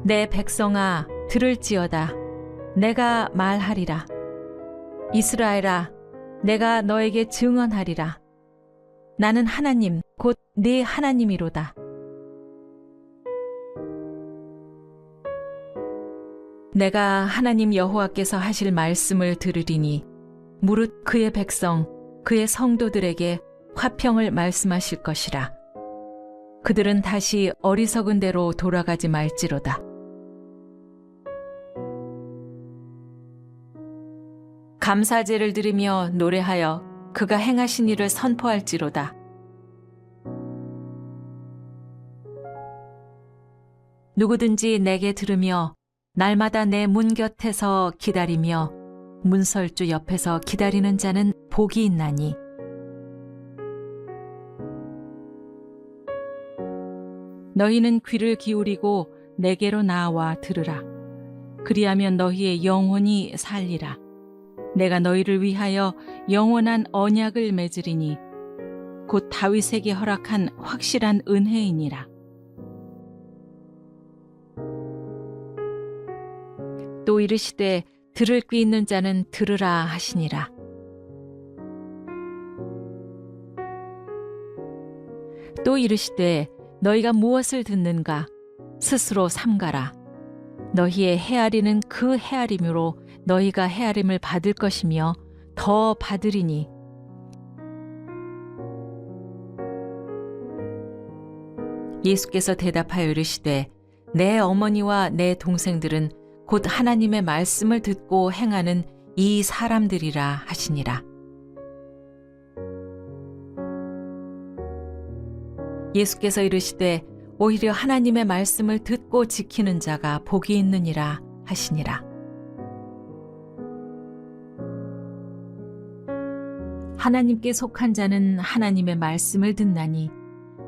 내 백성아 들을지어다. 내가 말하리라. 이스라엘아 내가 너에게 증언하리라. 나는 하나님 곧 네 하나님이로다. 내가 하나님 여호와께서 하실 말씀을 들으리니 무릇 그의 백성 그의 성도들에게 화평을 말씀하실 것이라. 그들은 다시 어리석은 대로 돌아가지 말지로다. 감사제를 드리며 노래하여 그가 행하신 일을 선포할지로다. 누구든지 내게 들으며 날마다 내 문 곁에서 기다리며 문설주 옆에서 기다리는 자는 복이 있나니 너희는 귀를 기울이고 내게로 나와 들으라. 그리하면 너희의 영혼이 살리라. 내가 너희를 위하여 영원한 언약을 맺으리니 곧 다윗에게 허락한 확실한 은혜이니라. 또 이르시되 들을 귀 있는 자는 들으라 하시니라. 또 이르시되 너희가 무엇을 듣는가 스스로 삼가라. 너희의 헤아리는 그 헤아림으로 너희가 헤아림을 받을 것이며 더 받으리니 예수께서 대답하여 이르시되 내 어머니와 내 동생들은 곧 하나님의 말씀을 듣고 행하는 이 사람들이라 하시니라. 예수께서 이르시되 오히려 하나님의 말씀을 듣고 지키는 자가 복이 있느니라 하시니라. 하나님께 속한 자는 하나님의 말씀을 듣나니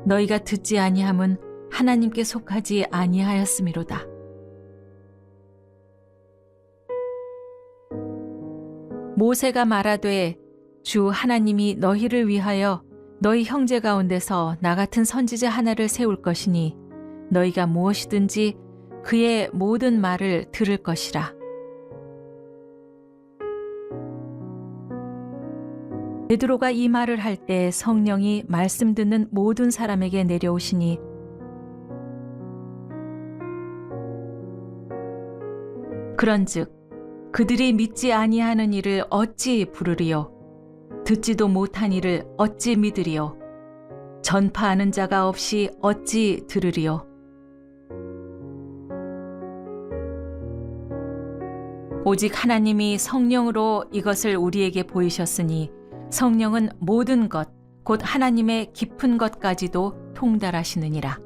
너희가 듣지 아니함은 하나님께 속하지 아니하였음이로다. 모세가 말하되 주 하나님이 너희를 위하여 너희 형제 가운데서 나 같은 선지자 하나를 세울 것이니 너희가 무엇이든지 그의 모든 말을 들을 것이라. 베드로가 이 말을 할 때 성령이 말씀 듣는 모든 사람에게 내려오시니 그런즉 그들이 믿지 아니하는 이를 어찌 부르리요? 듣지도 못한 이를 어찌 믿으리요? 전파하는 자가 없이 어찌 들으리요? 오직 하나님이 성령으로 이것을 우리에게 보이셨으니 성령은 모든 것, 곧 하나님의 깊은 것까지도 통달하시느니라.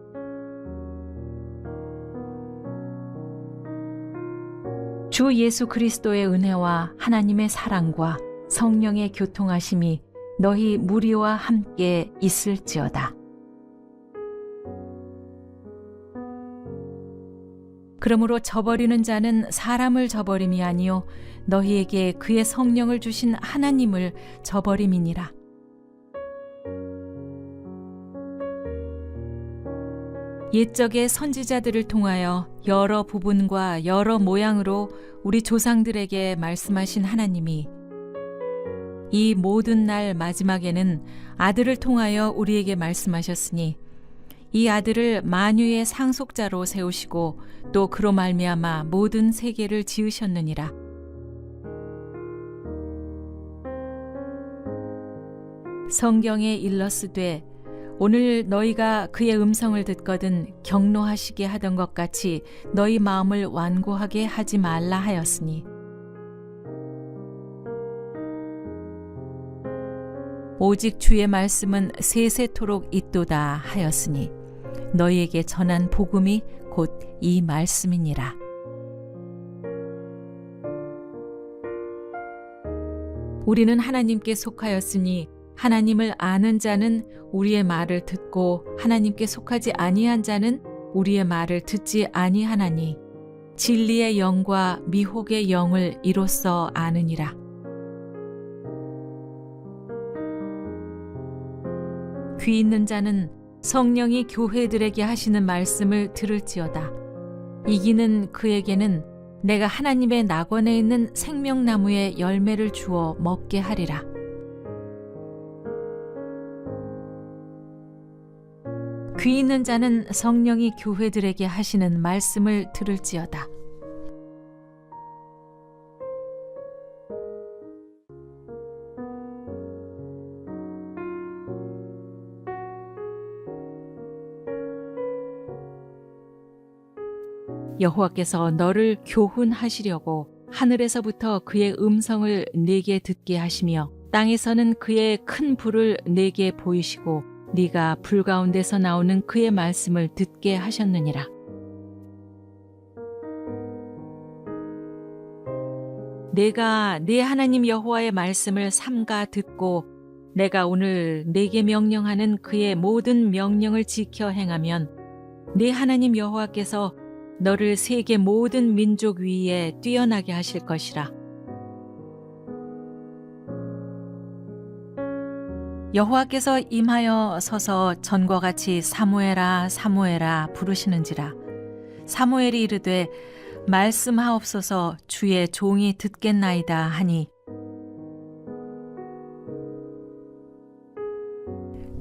주 예수 그리스도의 은혜와 하나님의 사랑과 성령의 교통하심이 너희 무리와 함께 있을지어다. 그러므로 저버리는 자는 사람을 저버림이 아니요 너희에게 그의 성령을 주신 하나님을 저버림이니라. 옛적의 선지자들을 통하여 여러 부분과 여러 모양으로 우리 조상들에게 말씀하신 하나님이 이 모든 날 마지막에는 아들을 통하여 우리에게 말씀하셨으니 이 아들을 만유의 상속자로 세우시고 또 그로 말미암아 모든 세계를 지으셨느니라. 성경에 일렀으되 오늘 너희가 그의 음성을 듣거든 경노하시게 하던 것 같이 너희 마음을 완고하게 하지 말라 하였으니 오직 주의 말씀은 세세토록 있도다 하였으니 너희에게 전한 복음이 곧 이 말씀이니라. 우리는 하나님께 속하였으니 하나님을 아는 자는 우리의 말을 듣고 하나님께 속하지 아니한 자는 우리의 말을 듣지 아니하나니 진리의 영과 미혹의 영을 이로써 아느니라. 귀 있는 자는 성령이 교회들에게 하시는 말씀을 들을지어다. 이기는 그에게는 내가 하나님의 낙원에 있는 생명나무의 열매를 주어 먹게 하리라. 귀 있는 자는 성령이 교회들에게 하시는 말씀을 들을지어다. 여호와께서 너를 교훈하시려고 하늘에서부터 그의 음성을 내게 듣게 하시며 땅에서는 그의 큰 불을 내게 보이시고 네가 불 가운데서 나오는 그의 말씀을 듣게 하셨느니라. 내가 네 하나님 여호와의 말씀을 삼가 듣고 내가 오늘 네게 명령하는 그의 모든 명령을 지켜 행하면 네 하나님 여호와께서 너를 세계 모든 민족 위에 뛰어나게 하실 것이라. 여호와께서 임하여 서서 전과 같이 사무엘아 사무엘아 부르시는지라. 사무엘이 이르되 말씀하옵소서 주의 종이 듣겠나이다 하니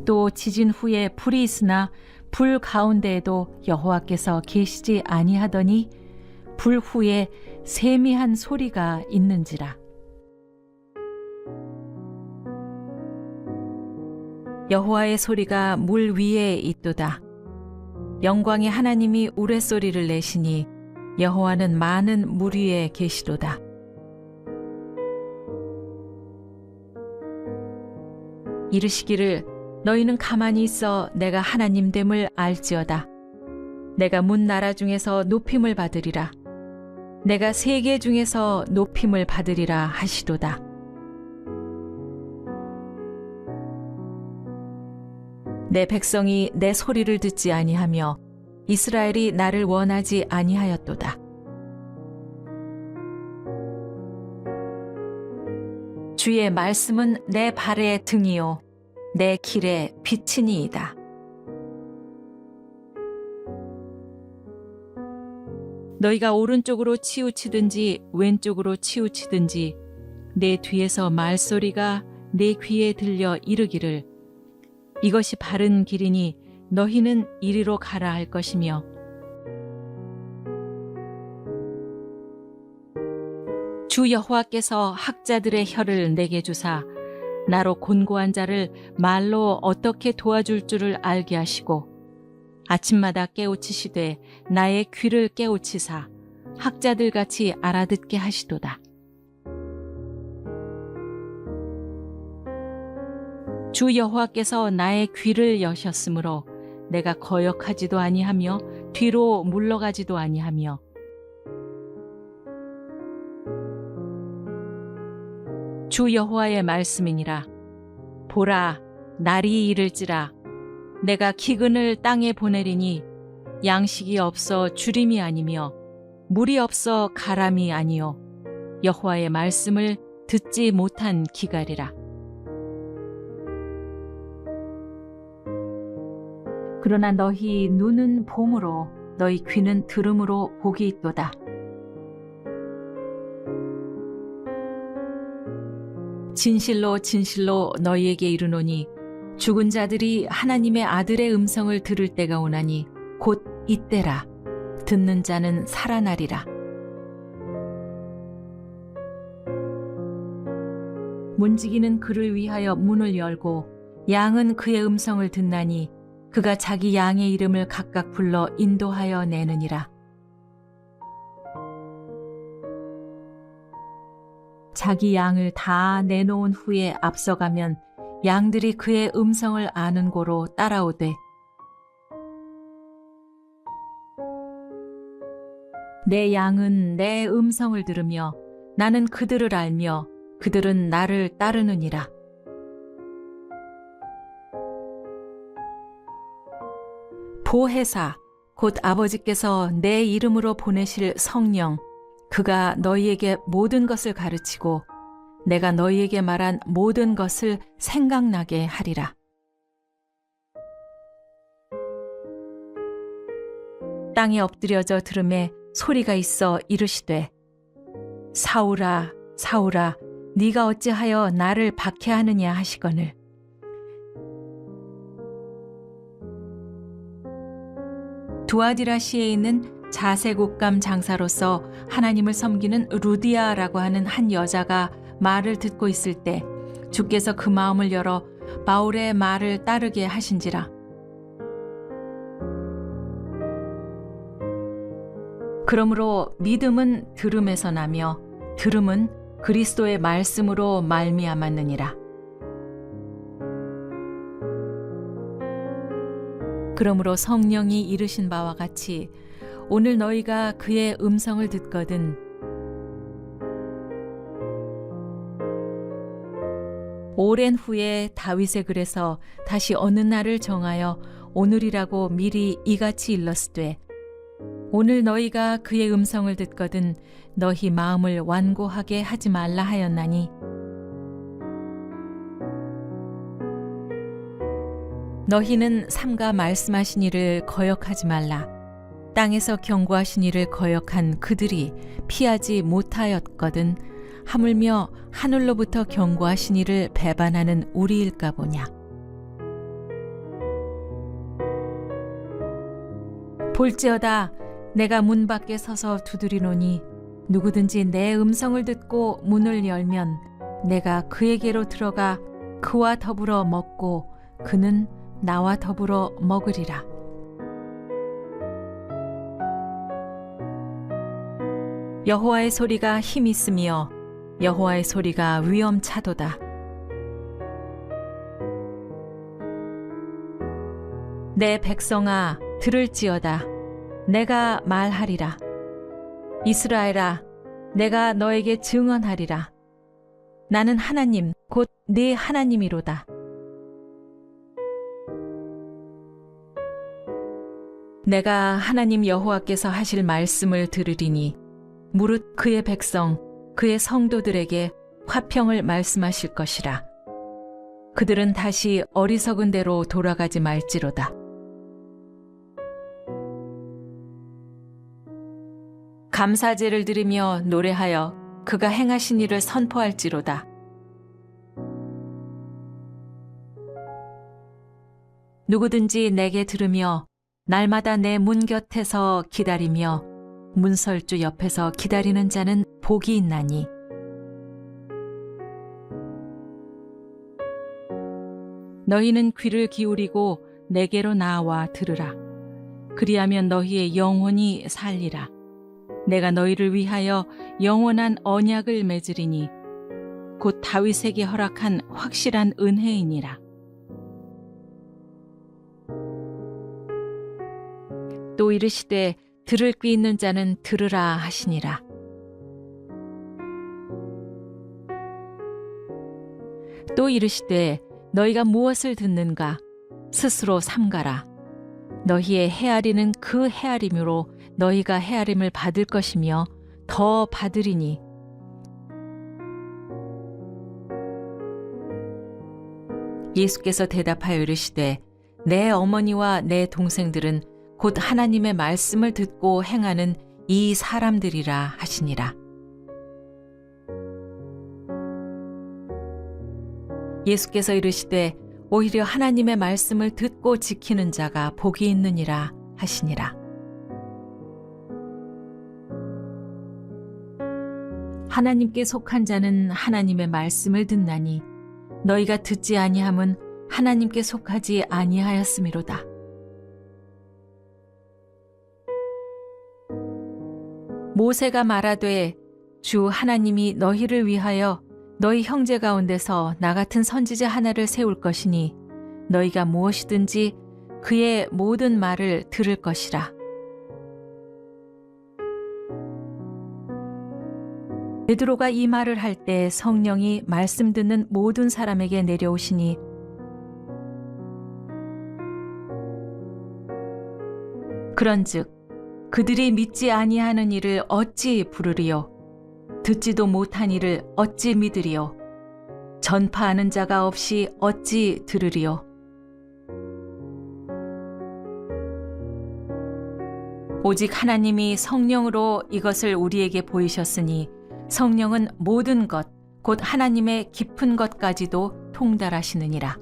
또 지진 후에 불이 있으나 불 가운데에도 여호와께서 계시지 아니하더니 불 후에 세미한 소리가 있는지라. 여호와의 소리가 물 위에 있도다. 영광의 하나님이 우레소리를 내시니 여호와는 많은 물 위에 계시도다. 이르시기를 너희는 가만히 있어 내가 하나님됨을 알지어다. 내가 문 나라 중에서 높임을 받으리라. 내가 세계 중에서 높임을 받으리라 하시도다. 내 백성이 내 소리를 듣지 아니하며 이스라엘이 나를 원하지 아니하였도다. 주의 말씀은 내 발의 등이요 내 길의 빛이니이다. 너희가 오른쪽으로 치우치든지 왼쪽으로 치우치든지 내 뒤에서 말소리가 내 귀에 들려 이르기를 이것이 바른 길이니 너희는 이리로 가라 할 것이며 주 여호와께서 학자들의 혀를 내게 주사 나로 곤고한 자를 말로 어떻게 도와줄 줄을 알게 하시고 아침마다 깨우치시되 나의 귀를 깨우치사 학자들같이 알아듣게 하시도다. 주 여호와께서 나의 귀를 여셨으므로 내가 거역하지도 아니하며 뒤로 물러가지도 아니하며 주 여호와의 말씀이니라. 보라, 날이 이를지라. 내가 기근을 땅에 보내리니 양식이 없어 주림이 아니며 물이 없어 가람이 아니요 여호와의 말씀을 듣지 못한 기갈이라. 그러나 너희 눈은 봄으로 너희 귀는 들음으로 복이 있도다. 진실로 진실로 너희에게 이르노니 죽은 자들이 하나님의 아들의 음성을 들을 때가 오나니 곧 이때라. 듣는 자는 살아나리라. 문지기는 그를 위하여 문을 열고 양은 그의 음성을 듣나니 그가 자기 양의 이름을 각각 불러 인도하여 내느니라. 자기 양을 다 내놓은 후에 앞서가면 양들이 그의 음성을 아는 고로 따라오되 내 양은 내 음성을 들으며 나는 그들을 알며 그들은 나를 따르느니라. 보혜사 곧 아버지께서 내 이름으로 보내실 성령 그가 너희에게 모든 것을 가르치고 내가 너희에게 말한 모든 것을 생각나게 하리라. 땅에 엎드려져 들음에 소리가 있어 이르시되 사울아 사울아 네가 어찌하여 나를 박해하느냐 하시거늘 두아디라시에 있는 자색옷감 장사로서 하나님을 섬기는 루디아라고 하는 한 여자가 말을 듣고 있을 때 주께서 그 마음을 열어 바울의 말을 따르게 하신지라. 그러므로 믿음은 들음에서 나며 들음은 그리스도의 말씀으로 말미암았느니라. 그러므로 성령이 이르신 바와 같이 오늘 너희가 그의 음성을 듣거든 오랜 후에 다윗의 글에서 다시 어느 날을 정하여 오늘이라고 미리 이같이 일렀으되 오늘 너희가 그의 음성을 듣거든 너희 마음을 완고하게 하지 말라 하였나니 너희는 삼가 말씀하신 이를 거역하지 말라. 땅에서 경고하신 이를 거역한 그들이 피하지 못하였거든 하물며 하늘로부터 경고하신 이를 배반하는 우리일까 보냐. 볼지어다 내가 문 밖에 서서 두드리노니 누구든지 내 음성을 듣고 문을 열면 내가 그에게로 들어가 그와 더불어 먹고 그는 나와 더불어 먹으리라. 여호와의 소리가 힘 있으며 여호와의 소리가 위엄차도다. 내 백성아 들을지어다. 내가 말하리라. 이스라엘아 내가 너에게 증언하리라. 나는 하나님 곧 네 하나님이로다. 내가 하나님 여호와께서 하실 말씀을 들으리니 무릇 그의 백성 그의 성도들에게 화평을 말씀하실 것이라. 그들은 다시 어리석은 대로 돌아가지 말지로다. 감사제를 드리며 노래하여 그가 행하신 일을 선포할지로다. 누구든지 내게 들으며 날마다 내 문 곁에서 기다리며 문설주 옆에서 기다리는 자는 복이 있나니. 너희는 귀를 기울이고 내게로 나와 들으라. 그리하면 너희의 영혼이 살리라. 내가 너희를 위하여 영원한 언약을 맺으리니 곧 다윗에게 허락한 확실한 은혜이니라. 또 이르시되 들을 귀 있는 자는 들으라 하시니라. 또 이르시되 너희가 무엇을 듣는가 스스로 삼가라. 너희의 헤아리는 그 헤아림으로 너희가 헤아림을 받을 것이며 더 받으리니. 예수께서 대답하여 이르시되 내 어머니와 내 동생들은 곧 하나님의 말씀을 듣고 행하는 이 사람들이라 하시니라. 예수께서 이르시되 오히려 하나님의 말씀을 듣고 지키는 자가 복이 있느니라 하시니라. 하나님께 속한 자는 하나님의 말씀을 듣나니 너희가 듣지 아니함은 하나님께 속하지 아니하였음이로다. 모세가 말하되 주 하나님이 너희를 위하여 너희 형제 가운데서 나 같은 선지자 하나를 세울 것이니 너희가 무엇이든지 그의 모든 말을 들을 것이라. 베드로가 이 말을 할 때 성령이 말씀 듣는 모든 사람에게 내려오시니 그런즉 그들이 믿지 아니하는 이를 어찌 부르리요? 듣지도 못한 이를 어찌 믿으리요? 전파하는 자가 없이 어찌 들으리요? 오직 하나님이 성령으로 이것을 우리에게 보이셨으니 성령은 모든 것, 곧 하나님의 깊은 것까지도 통달하시느니라.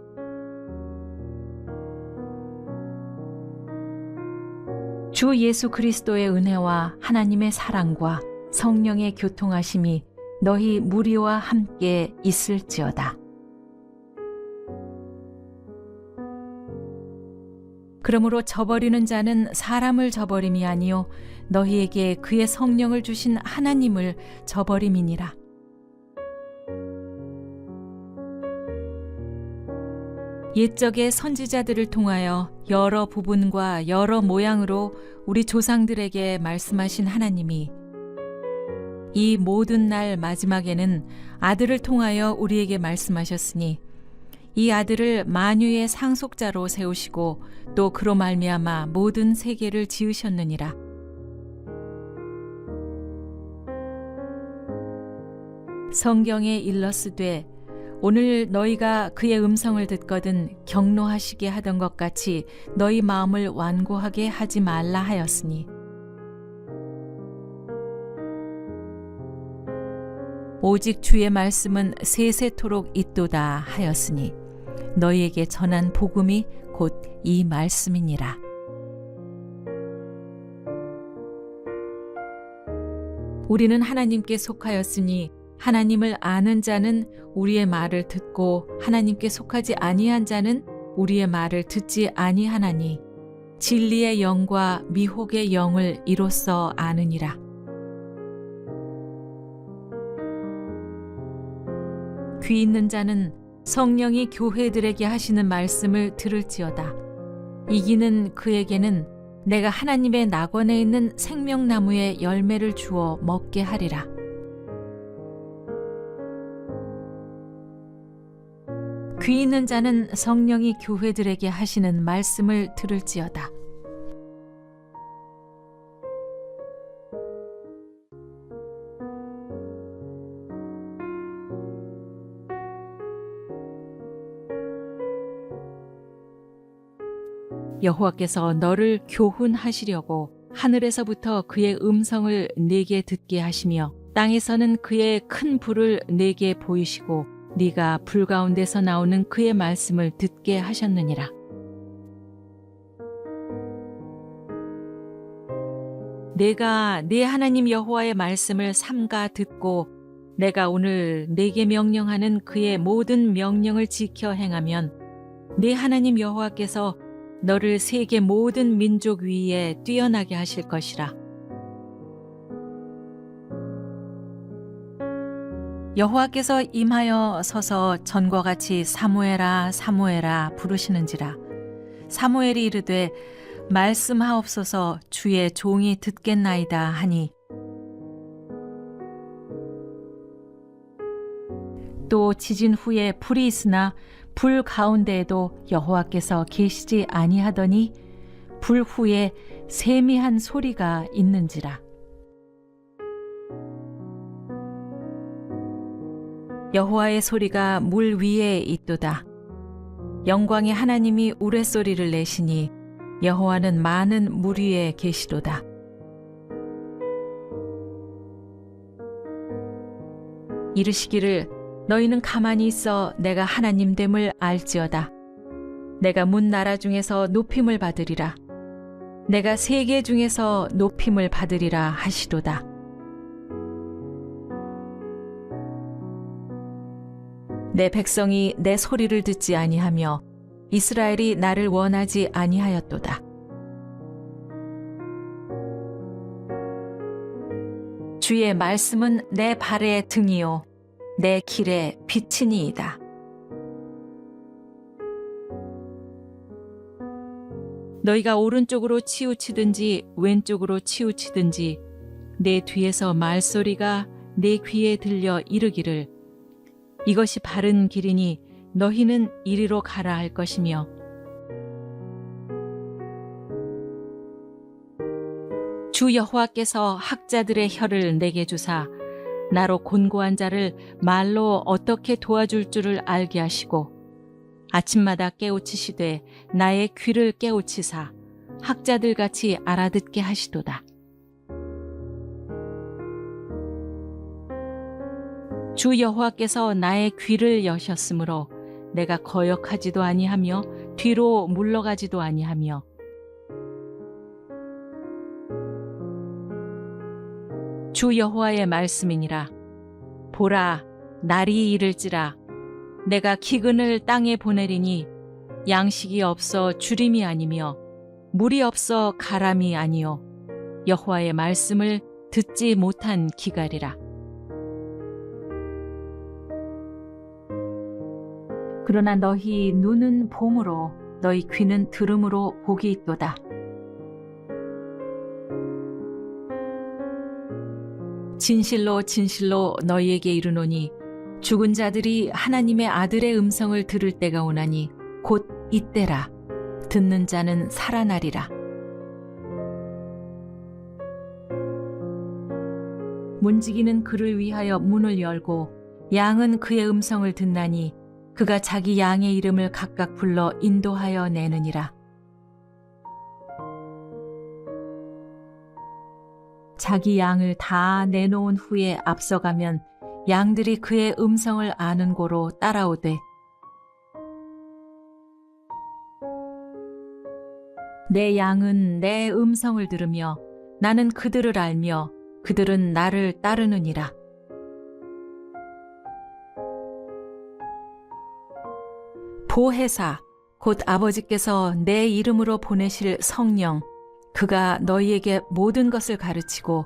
주 예수 그리스도의 은혜와 하나님의 사랑과 성령의 교통하심이 너희 무리와 함께 있을지어다. 그러므로 저버리는 자는 사람을 저버림이 아니요 너희에게 그의 성령을 주신 하나님을 저버림이니라. 옛적의 선지자들을 통하여 여러 부분과 여러 모양으로 우리 조상들에게 말씀하신 하나님이 이 모든 날 마지막에는 아들을 통하여 우리에게 말씀하셨으니 이 아들을 만유의 상속자로 세우시고 또 그로 말미암아 모든 세계를 지으셨느니라. 성경에 일렀으되 오늘 너희가 그의 음성을 듣거든 경노하시게 하던 것 같이 너희 마음을 완고하게 하지 말라 하였으니 오직 주의 말씀은 세세토록 있도다 하였으니 너희에게 전한 복음이 곧 이 말씀이니라. 우리는 하나님께 속하였으니 하나님을 아는 자는 우리의 말을 듣고 하나님께 속하지 아니한 자는 우리의 말을 듣지 아니하나니 진리의 영과 미혹의 영을 이로써 아느니라. 귀 있는 자는 성령이 교회들에게 하시는 말씀을 들을지어다. 이기는 그에게는 내가 하나님의 낙원에 있는 생명나무의 열매를 주어 먹게 하리라. 귀 있는 자는 성령이 교회들에게 하시는 말씀을 들을지어다. 여호와께서 너를 교훈하시려고 하늘에서부터 그의 음성을 네게 듣게 하시며 땅에서는 그의 큰 불을 네게 보이시고 네가 불 가운데서 나오는 그의 말씀을 듣게 하셨느니라. 내가 내 하나님 여호와의 말씀을 삼가 듣고 내가 오늘 내게 명령하는 그의 모든 명령을 지켜 행하면 내 하나님 여호와께서 너를 세계 모든 민족 위에 뛰어나게 하실 것이라. 여호와께서 임하여 서서 전과 같이 사무엘아 사무엘아 부르시는지라. 사무엘이 이르되 말씀하옵소서, 주의 종이 듣겠나이다 하니, 또 지진 후에 불이 있으나 불 가운데에도 여호와께서 계시지 아니하더니 불 후에 세미한 소리가 있는지라. 여호와의 소리가 물 위에 있도다. 영광의 하나님이 우레소리를 내시니 여호와는 많은 물 위에 계시도다. 이르시기를 너희는 가만히 있어 내가 하나님됨을 알지어다. 내가 문 나라 중에서 높임을 받으리라. 내가 세계 중에서 높임을 받으리라 하시도다. 내 백성이 내 소리를 듣지 아니하며 이스라엘이 나를 원하지 아니하였도다. 주의 말씀은 내 발의 등이요 내 길의 빛이니이다. 너희가 오른쪽으로 치우치든지 왼쪽으로 치우치든지 내 뒤에서 말소리가 내 귀에 들려 이르기를 이것이 바른 길이니 너희는 이리로 가라 할 것이며, 주 여호와께서 학자들의 혀를 내게 주사 나로 곤고한 자를 말로 어떻게 도와줄 줄을 알게 하시고, 아침마다 깨우치시되 나의 귀를 깨우치사 학자들같이 알아듣게 하시도다. 주 여호와께서 나의 귀를 여셨으므로 내가 거역하지도 아니하며 뒤로 물러가지도 아니하며, 주 여호와의 말씀이니라. 보라, 날이 이를지라. 내가 기근을 땅에 보내리니 양식이 없어 주림이 아니며 물이 없어 가람이 아니요 여호와의 말씀을 듣지 못한 기갈이라. 그러나 너희 눈은 봄으로 너희 귀는 들음으로 복이 있도다. 진실로 진실로 너희에게 이르노니 죽은 자들이 하나님의 아들의 음성을 들을 때가 오나니 곧 이때라. 듣는 자는 살아나리라. 문지기는 그를 위하여 문을 열고 양은 그의 음성을 듣나니 그가 자기 양의 이름을 각각 불러 인도하여 내느니라. 자기 양을 다 내놓은 후에 앞서가면 양들이 그의 음성을 아는 고로 따라오되, 내 양은 내 음성을 들으며 나는 그들을 알며 그들은 나를 따르느니라. 보혜사 곧 아버지께서 내 이름으로 보내실 성령, 그가 너희에게 모든 것을 가르치고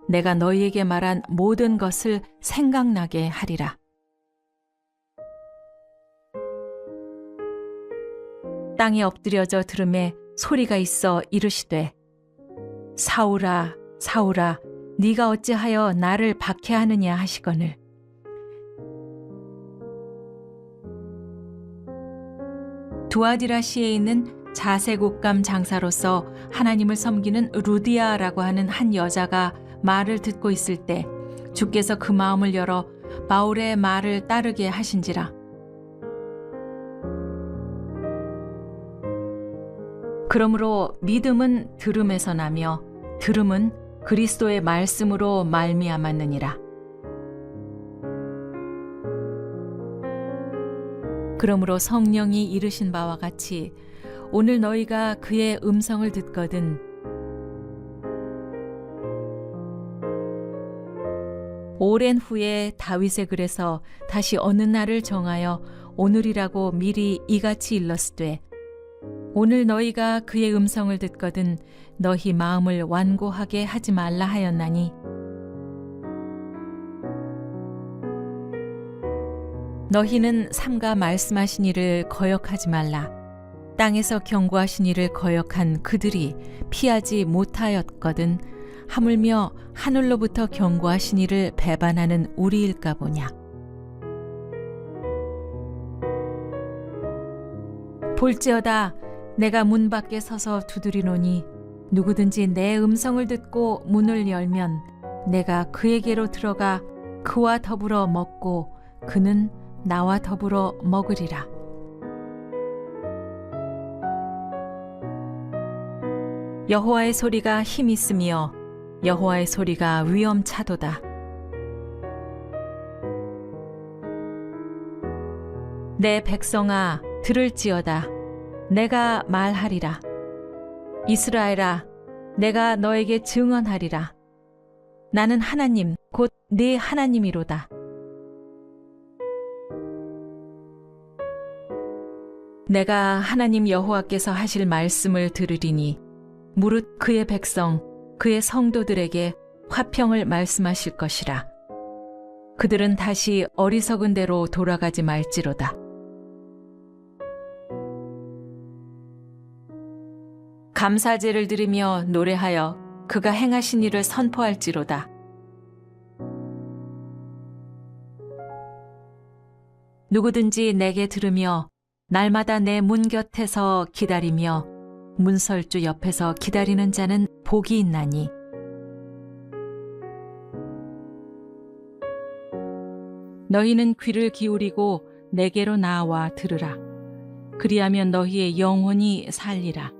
내가 너희에게 말한 모든 것을 생각나게 하리라. 땅에 엎드려져 들음에 소리가 있어 이르시되, 사울아 사울아 네가 어찌하여 나를 박해하느냐 하시거늘, 두아디라시에 있는 자색옷감 장사로서 하나님을 섬기는 루디아라고 하는 한 여자가 말을 듣고 있을 때 주께서 그 마음을 열어 바울의 말을 따르게 하신지라. 그러므로 믿음은 들음에서 나며 들음은 그리스도의 말씀으로 말미암았느니라. 그러므로 성령이 이르신 바와 같이 오늘 너희가 그의 음성을 듣거든 오랜 후에 다윗의 글에서 다시 어느 날을 정하여 오늘이라고 미리 이같이 일렀으되 오늘 너희가 그의 음성을 듣거든 너희 마음을 완고하게 하지 말라 하였나니 너희는 삼가 말씀하신 이를 거역하지 말라. 땅에서 경고하신 이를 거역한 그들이 피하지 못하였거든 하물며 하늘로부터 경고하신 이를 배반하는 우리일까 보냐. 볼지어다 내가 문 밖에 서서 두드리노니 누구든지 내 음성을 듣고 문을 열면 내가 그에게로 들어가 그와 더불어 먹고 그는 나와 더불어 먹으리라. 여호와의 소리가 힘 있으며 여호와의 소리가 위엄차도다. 내 백성아 들을지어다. 내가 말하리라. 이스라엘아 내가 너에게 증언하리라. 나는 하나님 곧 네 하나님이로다. 내가 하나님 여호와께서 하실 말씀을 들으리니 무릇 그의 백성 그의 성도들에게 화평을 말씀하실 것이라. 그들은 다시 어리석은 대로 돌아가지 말지로다. 감사제를 드리며 노래하여 그가 행하신 일을 선포할지로다. 누구든지 내게 들으며 날마다 내 문 곁에서 기다리며 문설주 옆에서 기다리는 자는 복이 있나니 너희는 귀를 기울이고 내게로 나와 들으라. 그리하면 너희의 영혼이 살리라.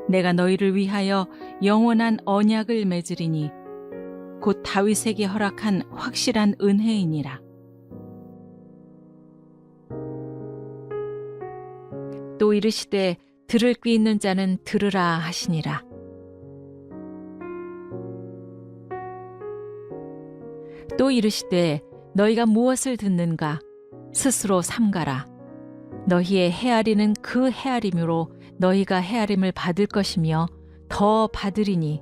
내가 너희를 위하여 영원한 언약을 맺으리니 곧 다윗에게 허락한 확실한 은혜이니라. 또 이르시되 들을 귀 있는 자는 들으라 하시니라. 또 이르시되 너희가 무엇을 듣는가 스스로 삼가라. 너희의 헤아리는 그 헤아림으로 너희가 헤아림을 받을 것이며 더 받으리니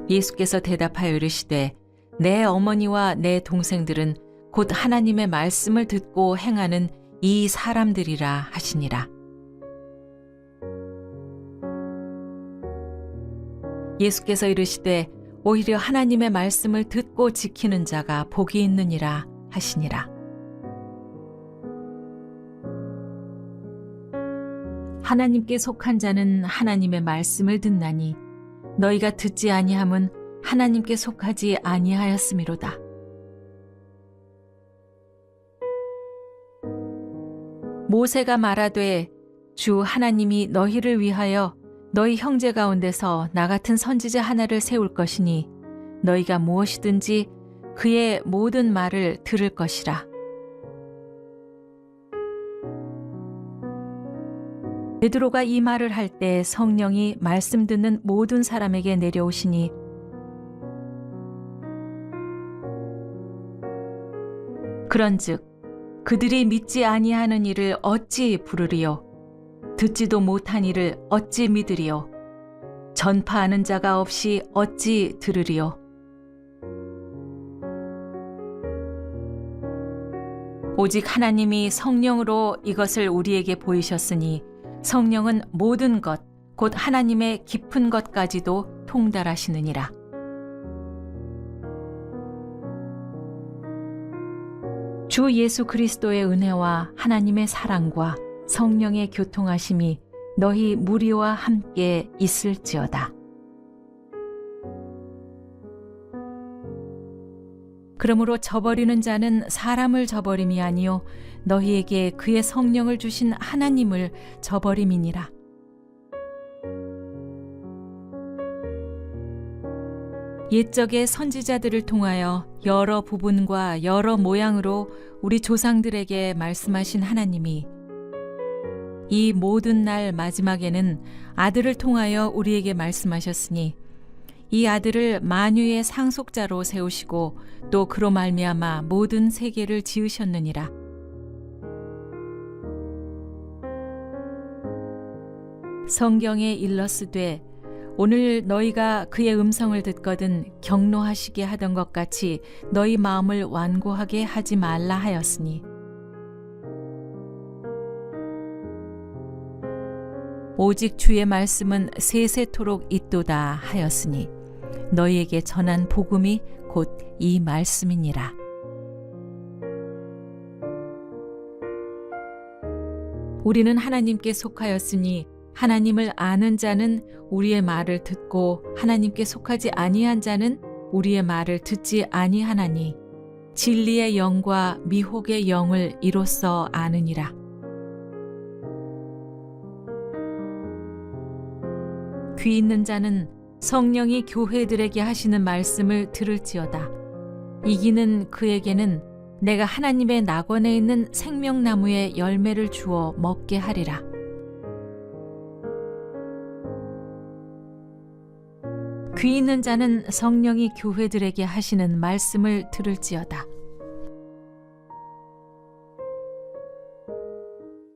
예수께서 대답하여 이르시되 내 어머니와 내 동생들은 곧 하나님의 말씀을 듣고 행하는 이 사람들이라 하시니라. 예수께서 이르시되 오히려 하나님의 말씀을 듣고 지키는 자가 복이 있느니라 하시니라. 하나님께 속한 자는 하나님의 말씀을 듣나니 너희가 듣지 아니함은 하나님께 속하지 아니하였음이로다. 모세가 말하되 주 하나님이 너희를 위하여 너희 형제 가운데서 나 같은 선지자 하나를 세울 것이니 너희가 무엇이든지 그의 모든 말을 들을 것이라. 베드로가 이 말을 할 때 성령이 말씀 듣는 모든 사람에게 내려오시니 그런즉 그들이 믿지 아니하는 일을 어찌 부르리요? 듣지도 못한 일을 어찌 믿으리요? 전파하는 자가 없이 어찌 들으리요? 오직 하나님이 성령으로 이것을 우리에게 보이셨으니 성령은 모든 것, 곧 하나님의 깊은 것까지도 통달하시느니라. 주 예수 그리스도의 은혜와 하나님의 사랑과 성령의 교통하심이 너희 무리와 함께 있을지어다. 그러므로 저버리는 자는 사람을 저버림이 아니요 너희에게 그의 성령을 주신 하나님을 저버림이니라. 옛적의 선지자들을 통하여 여러 부분과 여러 모양으로 우리 조상들에게 말씀하신 하나님이 이 모든 날 마지막에는 아들을 통하여 우리에게 말씀하셨으니 이 아들을 만유의 상속자로 세우시고 또 그로 말미암아 모든 세계를 지으셨느니라. 성경에 일렀으되 오늘 너희가 그의 음성을 듣거든 경노하시게 하던 것 같이 너희 마음을 완고하게 하지 말라 하였으니 오직 주의 말씀은 세세토록 있도다 하였으니 너희에게 전한 복음이 곧 이 말씀이니라. 우리는 하나님께 속하였으니 하나님을 아는 자는 우리의 말을 듣고 하나님께 속하지 아니한 자는 우리의 말을 듣지 아니하나니 진리의 영과 미혹의 영을 이로써 아느니라. 귀 있는 자는 성령이 교회들에게 하시는 말씀을 들을지어다. 이기는 그에게는 내가 하나님의 낙원에 있는 생명나무의 열매를 주어 먹게 하리라. 귀 있는 자는 성령이 교회들에게 하시는 말씀을 들을지어다.